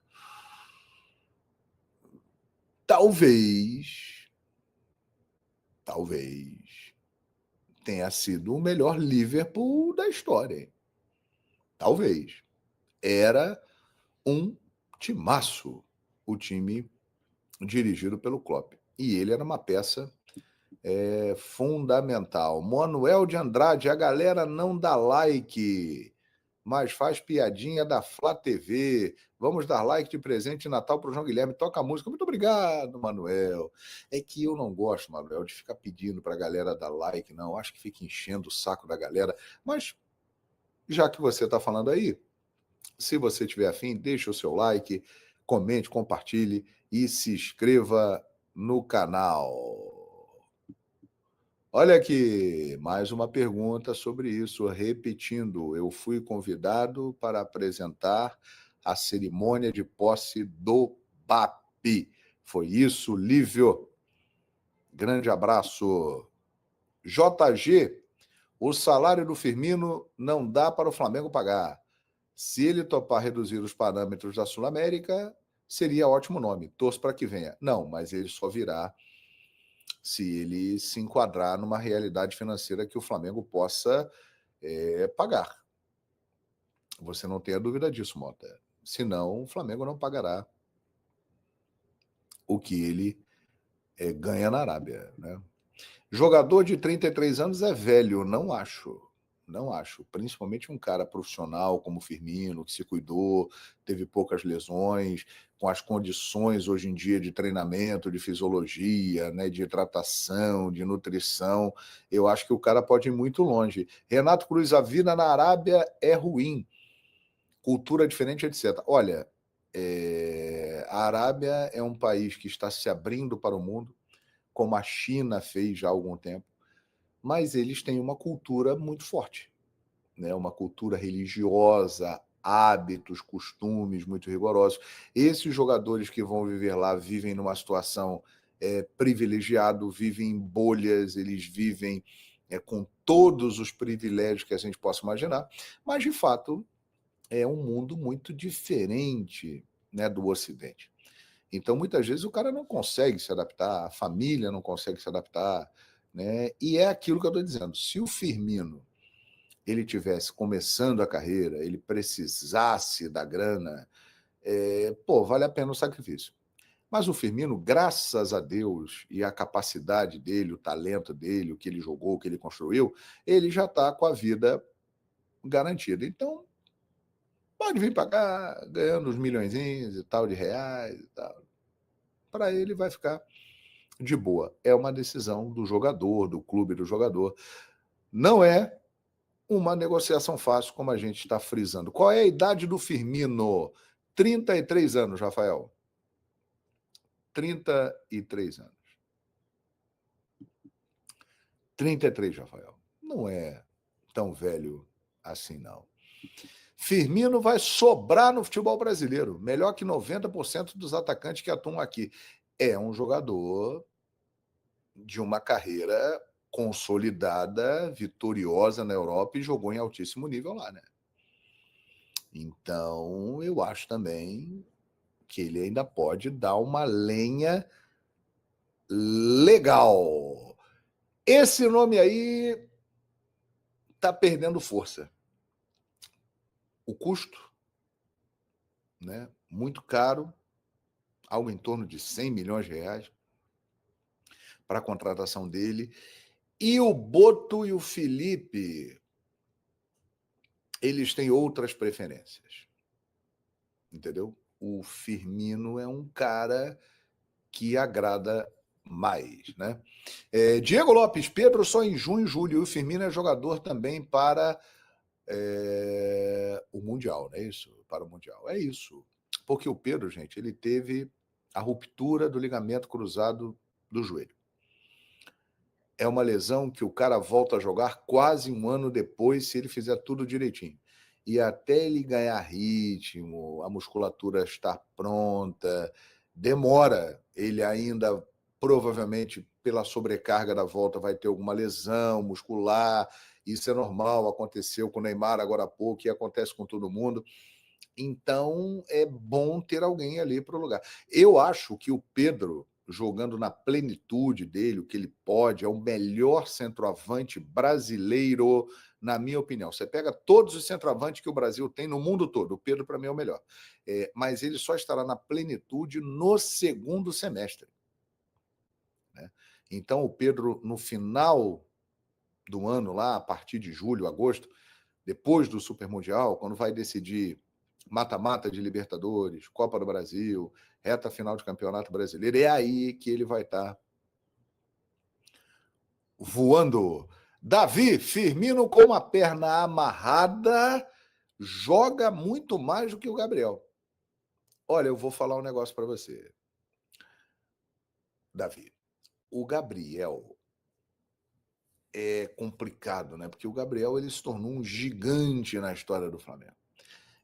talvez tenha sido o melhor Liverpool da história. Talvez. Era um timaço, o time dirigido pelo Klopp. E ele era uma peça fundamental. Manuel de Andrade, a galera não dá like. mas faz piadinha da Flá TV. Vamos dar like de presente de Natal para o João Guilherme. Toca a música. Muito obrigado, Manuel. É que eu não gosto, Manuel, de ficar pedindo para a galera dar like, não. Acho que fica enchendo o saco da galera. Mas, já que você está falando aí, se você tiver afim, deixa o seu like, comente, compartilhe e se inscreva no canal. Olha aqui, mais uma pergunta sobre isso. Repetindo, eu fui convidado para apresentar a cerimônia de posse do BAP. Foi isso, Lívio? Grande abraço. JG, o salário do Firmino não dá para o Flamengo pagar. Se ele topar reduzir os parâmetros da Sul-América, seria ótimo nome. Torço para que venha. Não, mas ele só virá se ele se enquadrar numa realidade financeira que o Flamengo possa pagar. Você não tenha dúvida disso, Mota. Senão, o Flamengo não pagará o que ele ganha na Arábia, né? Jogador de 33 anos é velho, não acho. Não acho. Principalmente um cara profissional como o Firmino, que se cuidou, teve poucas lesões, com as condições hoje em dia de treinamento, de fisiologia, né, de hidratação, de nutrição. Eu acho que o cara pode ir muito longe. Renato Cruz, a vida na Arábia é ruim. Cultura diferente, etc. Olha, a Arábia é um país que está se abrindo para o mundo, como a China fez já há algum tempo, mas eles têm uma cultura muito forte, né? Uma cultura religiosa, hábitos, costumes muito rigorosos. Esses jogadores que vão viver lá vivem numa situação privilegiada, vivem em bolhas, eles vivem com todos os privilégios que a gente possa imaginar, mas, de fato, é um mundo muito diferente, né, do Ocidente. Então, muitas vezes, o cara não consegue se adaptar, a família não consegue se adaptar, né? E é aquilo que eu estou dizendo. Se o Firmino ele tivesse começando a carreira, ele precisasse da grana, vale a pena o sacrifício. Mas o Firmino, graças a Deus, e a capacidade dele, o talento dele, o que ele jogou, o que ele construiu, ele já está com a vida garantida. Então, pode vir para cá ganhando uns milhõezinhos e tal de reais e tal. Para ele vai ficar de boa. É uma decisão do jogador, do clube do jogador. Não é uma negociação fácil, como a gente está frisando. Qual é a idade do Firmino? 33 anos, Rafael. 33 anos. 33, Rafael. Não é tão velho assim, não. Firmino vai sobrar no futebol brasileiro, melhor que 90% dos atacantes que atuam aqui. É um jogador de uma carreira consolidada, vitoriosa na Europa e jogou em altíssimo nível lá, né? Então, eu acho também que ele ainda pode dar uma lenha legal. Esse nome aí está perdendo força. O custo, né, muito caro, algo em torno de 100 milhões de reais para a contratação dele. E o Boto e o Felipe, eles têm outras preferências. Entendeu? O Firmino é um cara que agrada mais, né? Diego Lopes, Pedro só em junho e julho. E o Firmino é jogador também para o Mundial, não é isso? Para o Mundial. É isso. Porque o Pedro, gente, ele teve a ruptura do ligamento cruzado do joelho. É uma lesão que o cara volta a jogar quase um ano depois, se ele fizer tudo direitinho. E até ele ganhar ritmo, a musculatura estar pronta, demora. Ele ainda, provavelmente, pela sobrecarga da volta, vai ter alguma lesão muscular. Isso é normal, aconteceu com o Neymar agora há pouco e acontece com todo mundo. Então, é bom ter alguém ali para o lugar. Eu acho que o Pedro, jogando na plenitude dele, o que ele pode, é o melhor centroavante brasileiro, na minha opinião. Você pega todos os centroavantes que o Brasil tem no mundo todo, o Pedro, para mim, é o melhor. Mas ele só estará na plenitude no segundo semestre, né? Então, o Pedro, no final do ano, lá, a partir de julho, agosto, depois do Super Mundial, quando vai decidir mata-mata de Libertadores, Copa do Brasil, reta final de Campeonato Brasileiro, é aí que ele vai estar voando. Davi, Firmino com a perna amarrada joga muito mais do que o Gabriel. Olha, eu vou falar um negócio para você, Davi. O Gabriel é complicado, né? Porque o Gabriel ele se tornou um gigante na história do Flamengo.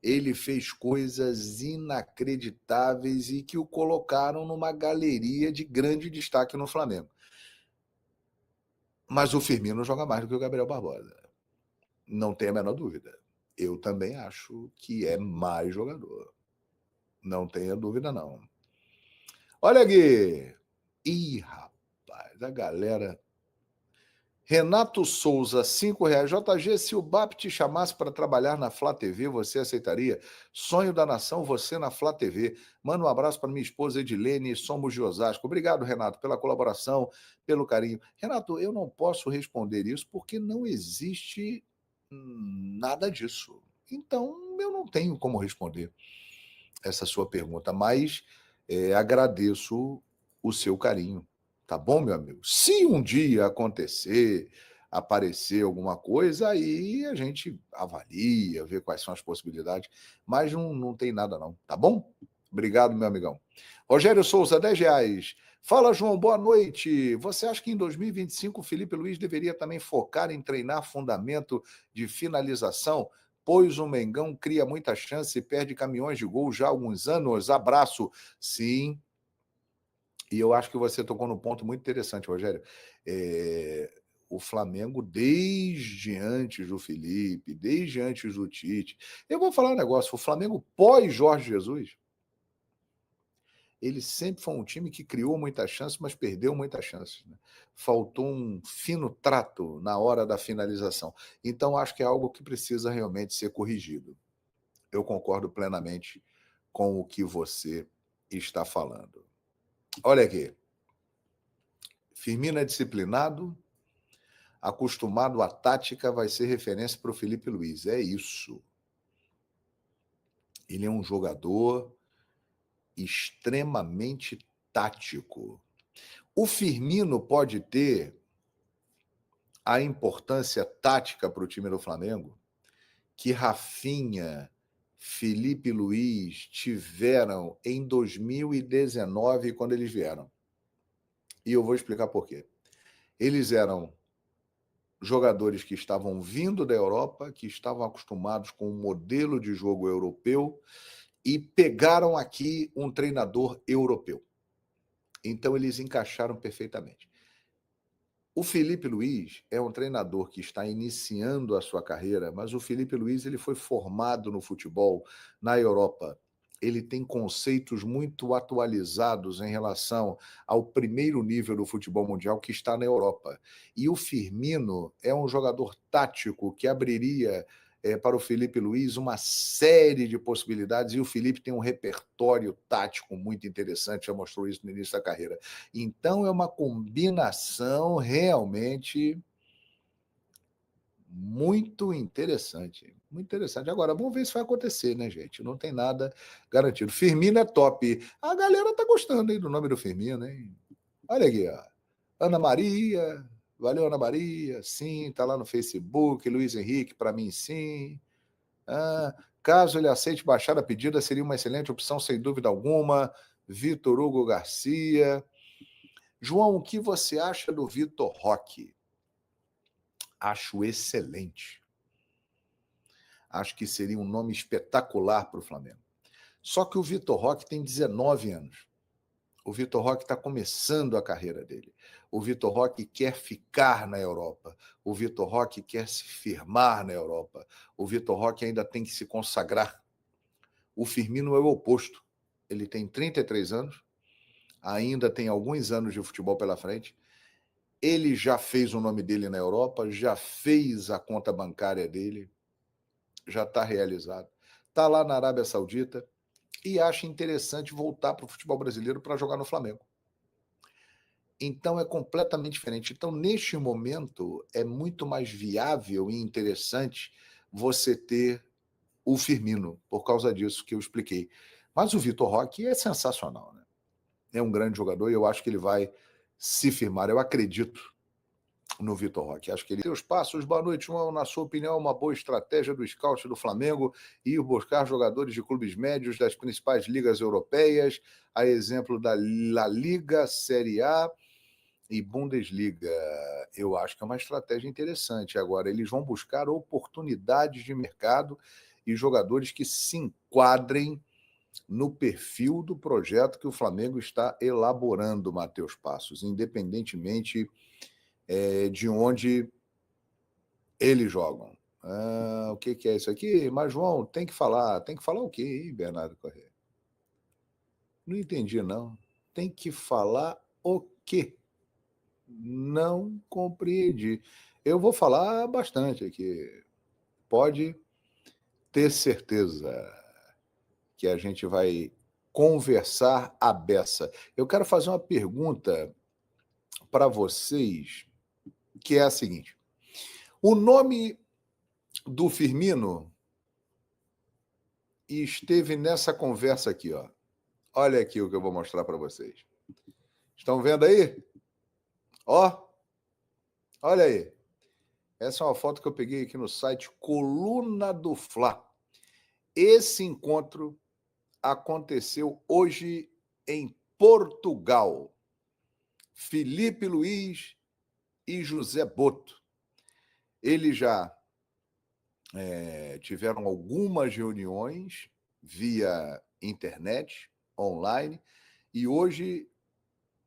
Ele fez coisas inacreditáveis e que o colocaram numa galeria de grande destaque no Flamengo. Mas o Firmino joga mais do que o Gabriel Barbosa. Não tem a menor dúvida. Eu também acho que é mais jogador. Não tenha dúvida, não. Olha aqui. Ih, rapaz, a galera... Renato Souza, R$5. JG, se o BAP te chamasse para trabalhar na Flá TV, você aceitaria? Sonho da nação, você na Flá TV. Manda um abraço para minha esposa Edilene, somos de Osasco. Obrigado, Renato, pela colaboração, pelo carinho. Renato, eu não posso responder isso porque não existe nada disso. Então, eu não tenho como responder essa sua pergunta, mas agradeço o seu carinho. Tá bom, meu amigo? Se um dia acontecer, aparecer alguma coisa, aí a gente avalia, vê quais são as possibilidades, mas não tem nada não, tá bom? Obrigado, meu amigão. Rogério Souza, R$10. Fala, João, boa noite. Você acha que em 2025 o Felipe Luiz deveria também focar em treinar fundamento de finalização, pois o Mengão cria muita chance e perde caminhões de gol já há alguns anos? Abraço. Sim. E eu acho que você tocou num ponto muito interessante, Rogério. O Flamengo, desde antes do Felipe, desde antes do Tite... Eu vou falar um negócio, o Flamengo pós-Jorge Jesus, ele sempre foi um time que criou muitas chances, mas perdeu muitas chances, né? Faltou um fino trato na hora da finalização. Então, acho que é algo que precisa realmente ser corrigido. Eu concordo plenamente com o que você está falando. Olha aqui. Firmino é disciplinado, acostumado à tática, vai ser referência para o Felipe Luiz. É isso. Ele é um jogador extremamente tático. O Firmino pode ter a importância tática para o time do Flamengo que Rafinha, Felipe Luiz tiveram em 2019, quando eles vieram. E eu vou explicar por quê. Eles eram jogadores que estavam vindo da Europa, que estavam acostumados com um modelo de jogo europeu e pegaram aqui um treinador europeu. Então, eles encaixaram perfeitamente. O Felipe Luiz é um treinador que está iniciando a sua carreira, mas o Felipe Luiz ele foi formado no futebol na Europa. Ele tem conceitos muito atualizados em relação ao primeiro nível do futebol mundial que está na Europa. E o Firmino é um jogador tático que abriria para o Felipe Luiz uma série de possibilidades, e o Felipe tem um repertório tático muito interessante, já mostrou isso no início da carreira. Então é uma combinação realmente muito interessante. Muito interessante. Agora, vamos ver se vai acontecer, né, gente? Não tem nada garantido. Firmino é top. A galera tá gostando aí do nome do Firmino, hein? Olha aqui, ó. Ana Maria... Valeu, Ana Maria. Sim, tá lá no Facebook. Luiz Henrique, para mim, sim. Caso ele aceite baixar a pedida, seria uma excelente opção, sem dúvida alguma. Vitor Hugo Garcia. João, o que você acha do Vitor Roque? Acho excelente. Acho que seria um nome espetacular para o Flamengo. Só que o Vitor Roque tem 19 anos. O Vitor Roque está começando a carreira dele. O Vitor Roque quer ficar na Europa. O Vitor Roque quer se firmar na Europa. O Vitor Roque ainda tem que se consagrar. O Firmino é o oposto. Ele tem 33 anos, ainda tem alguns anos de futebol pela frente. Ele já fez o nome dele na Europa, já fez a conta bancária dele, já está realizado. Está lá na Arábia Saudita, e acha interessante voltar para o futebol brasileiro para jogar no Flamengo. Então é completamente diferente. Então, neste momento, é muito mais viável e interessante você ter o Firmino, por causa disso que eu expliquei. Mas o Vitor Roque é sensacional, né? É um grande jogador e eu acho que ele vai se firmar. Eu acredito no Vitor Roque. Acho que ele tem os passos. Boa noite, João. Na sua opinião, é uma boa estratégia do scout do Flamengo ir buscar jogadores de clubes médios das principais ligas europeias, a exemplo da La Liga, Série A e Bundesliga. Eu acho que é uma estratégia interessante. Agora, eles vão buscar oportunidades de mercado e jogadores que se enquadrem no perfil do projeto que o Flamengo está elaborando, Matheus Passos, independentemente de onde eles jogam. O que é isso aqui? Mas, João, tem que falar. Tem que falar o quê, hein, Bernardo Corrêa? Não entendi, não. Tem que falar o quê? Não compreendi. Eu vou falar bastante aqui. Pode ter certeza que a gente vai conversar à beça. Eu quero fazer uma pergunta para vocês, que é a seguinte. O nome do Firmino esteve nessa conversa aqui, ó. Olha aqui o que eu vou mostrar para vocês. Estão vendo aí? Ó, olha aí. Essa é uma foto que eu peguei aqui no site Coluna do Fla. Esse encontro aconteceu hoje em Portugal. Filipe Luís e José Boto. Eles já tiveram algumas reuniões via internet, online, e hoje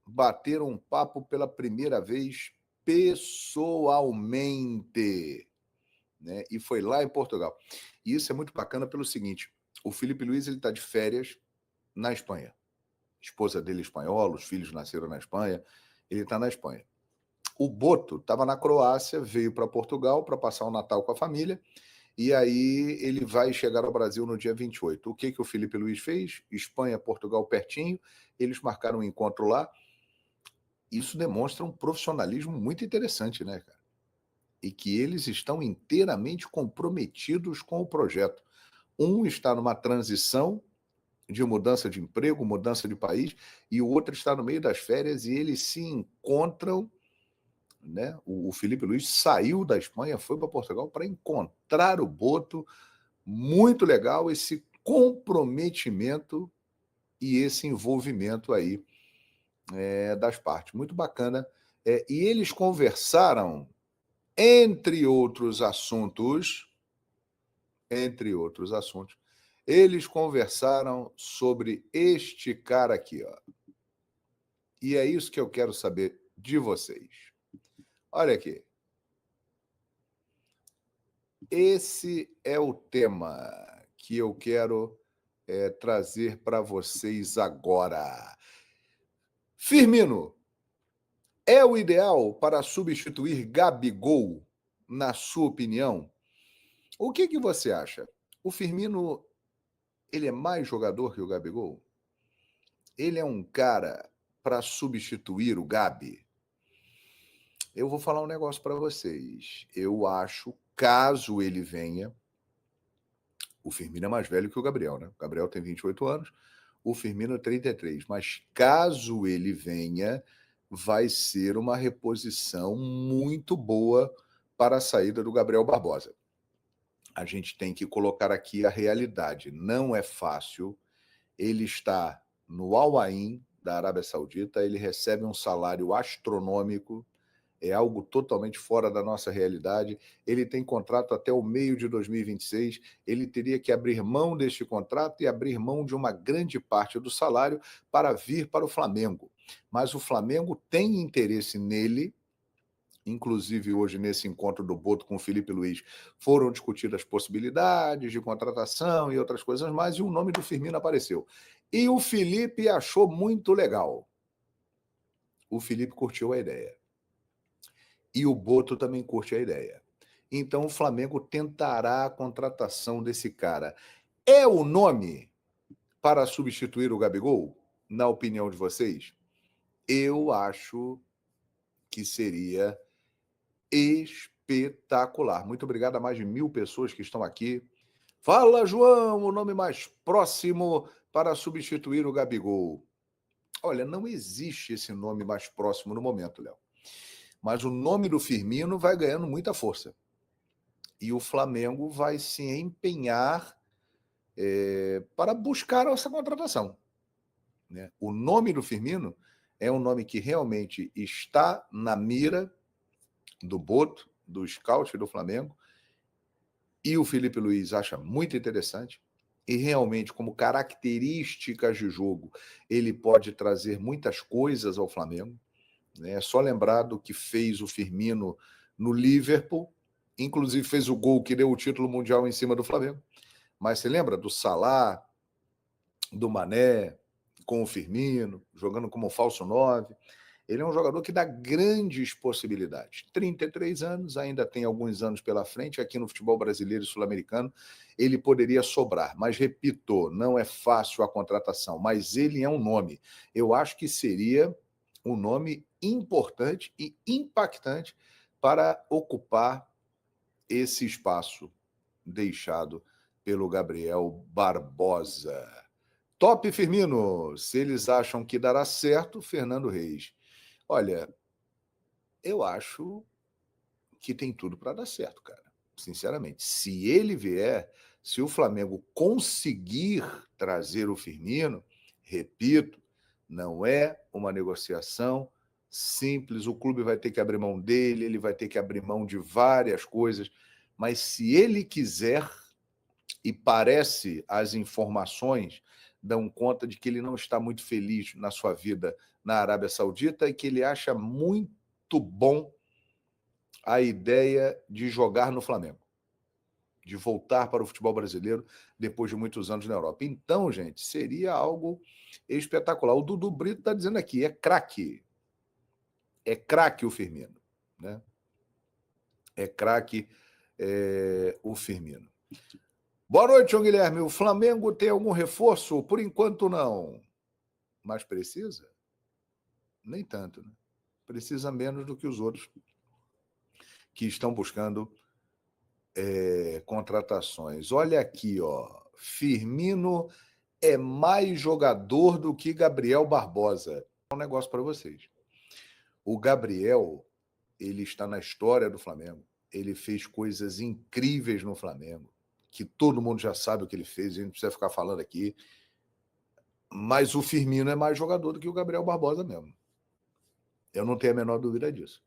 bateram um papo pela primeira vez pessoalmente, né? E foi lá em Portugal. E isso é muito bacana pelo seguinte, o Filipe Luís está de férias na Espanha. A esposa dele é espanhola, os filhos nasceram na Espanha, ele está na Espanha. O Boto estava na Croácia, veio para Portugal para passar o Natal com a família, e aí ele vai chegar ao Brasil no dia 28. O que o Filipe Luís fez? Espanha, Portugal pertinho, eles marcaram um encontro lá. Isso demonstra um profissionalismo muito interessante, né, cara? E que eles estão inteiramente comprometidos com o projeto. Um está numa transição de mudança de emprego, mudança de país, e o outro está no meio das férias e eles se encontram, né? O Filipe Luís saiu da Espanha, foi para Portugal para encontrar o Boto. Muito legal esse comprometimento e esse envolvimento aí das partes. Muito bacana. E eles conversaram, entre outros assuntos, eles conversaram sobre este cara aqui, ó. E é isso que eu quero saber de vocês. Olha aqui. Esse é o tema que eu quero trazer para vocês agora. Firmino é o ideal para substituir Gabigol, na sua opinião? O que você acha? O Firmino, ele é mais jogador que o Gabigol? Ele é um cara para substituir o Gabi? Eu vou falar um negócio para vocês. Eu acho, caso ele venha, o Firmino é mais velho que o Gabriel, né? O Gabriel tem 28 anos, o Firmino 33. Mas caso ele venha, vai ser uma reposição muito boa para a saída do Gabriel Barbosa. A gente tem que colocar aqui a realidade. Não é fácil. Ele está no Al Ain da Arábia Saudita, ele recebe um salário astronômico, é algo totalmente fora da nossa realidade. Ele tem contrato até o meio de 2026, ele teria que abrir mão deste contrato e abrir mão de uma grande parte do salário para vir para o Flamengo. Mas o Flamengo tem interesse nele. Inclusive, hoje, nesse encontro do Boto com o Filipe Luís, foram discutidas possibilidades de contratação e outras coisas mais, e o nome do Firmino apareceu. E o Filipe achou muito legal. O Filipe curtiu a ideia. E o Boto também curte a ideia. Então, o Flamengo tentará a contratação desse cara. É o nome para substituir o Gabigol, na opinião de vocês? Eu acho que seria espetacular. Muito obrigado a mais de 1000 pessoas que estão aqui. Fala, João, o nome mais próximo para substituir o Gabigol. Olha, não existe esse nome mais próximo no momento, Léo. Mas o nome do Firmino vai ganhando muita força. E o Flamengo vai se empenhar para buscar essa contratação. Né? O nome do Firmino é um nome que realmente está na mira do Boto, do scout do Flamengo, e o Filipe Luiz acha muito interessante, e realmente, como características de jogo, ele pode trazer muitas coisas ao Flamengo. É só lembrar do que fez o Firmino no Liverpool, inclusive fez o gol que deu o título mundial em cima do Flamengo. Mas você lembra do Salah, do Mané, com o Firmino, jogando como falso 9? Ele é um jogador que dá grandes possibilidades. 33 anos, ainda tem alguns anos pela frente. Aqui no futebol brasileiro e sul-americano, ele poderia sobrar. Mas, repito, não é fácil a contratação. Mas ele é um nome. Eu acho que seria um nome importante e impactante para ocupar esse espaço deixado pelo Gabriel Barbosa. Top Firmino. Se eles acham que dará certo, Fernando Reis. Olha, eu acho que tem tudo para dar certo, cara. Sinceramente, se ele vier, se o Flamengo conseguir trazer o Firmino, repito, não é uma negociação simples, o clube vai ter que abrir mão dele, ele vai ter que abrir mão de várias coisas, mas se ele quiser, e parece as informações dão conta de que ele não está muito feliz na sua vida na Arábia Saudita e que ele acha muito bom a ideia de jogar no Flamengo, de voltar para o futebol brasileiro depois de muitos anos na Europa. Então, gente, seria algo espetacular. O Dudu Brito está dizendo aqui, é craque. É craque o Firmino, né? É craque o Firmino. Boa noite, João Guilherme. O Flamengo tem algum reforço? Por enquanto, não. Mas precisa? Nem tanto, né? Precisa menos do que os outros que estão buscando contratações. Olha aqui, ó. Firmino é mais jogador do que Gabriel Barbosa. Um negócio para vocês. O Gabriel, ele está na história do Flamengo. Ele fez coisas incríveis no Flamengo, que todo mundo já sabe o que ele fez, a gente não precisa ficar falando aqui. Mas o Firmino é mais jogador do que o Gabriel Barbosa mesmo. Eu não tenho a menor dúvida disso.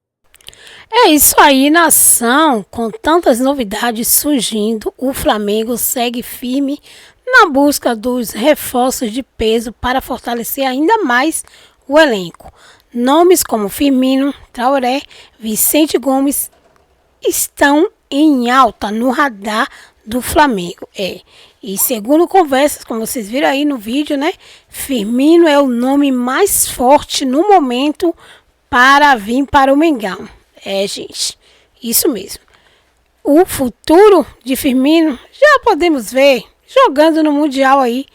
É isso aí, nação. Com tantas novidades surgindo, o Flamengo segue firme na busca dos reforços de peso para fortalecer ainda mais o elenco. Nomes como Firmino, Traoré, Vicente Gomes estão em alta no radar do Flamengo. E segundo conversas, como vocês viram aí no vídeo, né? Firmino é o nome mais forte no momento para vir para o Mengão. Gente, isso mesmo. O futuro de Firmino já podemos ver jogando no Mundial aí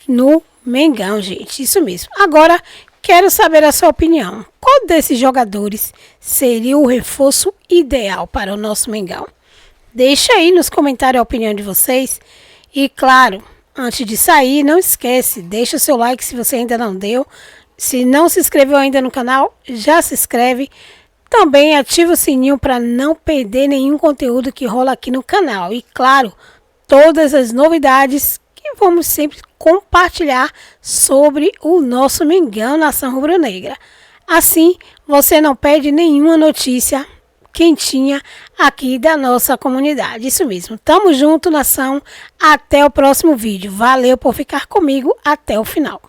no Mengão, gente. Isso mesmo. Agora, quero saber a sua opinião. Qual desses jogadores seria o reforço ideal para o nosso Mengão? Deixa aí nos comentários a opinião de vocês. E claro, antes de sair, não esquece, deixa o seu like se você ainda não deu. Se não se inscreveu ainda no canal, já se inscreve. Também ativa o sininho para não perder nenhum conteúdo que rola aqui no canal. E claro, todas as novidades que vamos sempre compartilhar sobre o nosso Mengão Nação Rubro-Negra. Assim, você não perde nenhuma notícia quentinha aqui da nossa comunidade. Isso mesmo. Tamo junto, nação. Até o próximo vídeo. Valeu por ficar comigo até o final.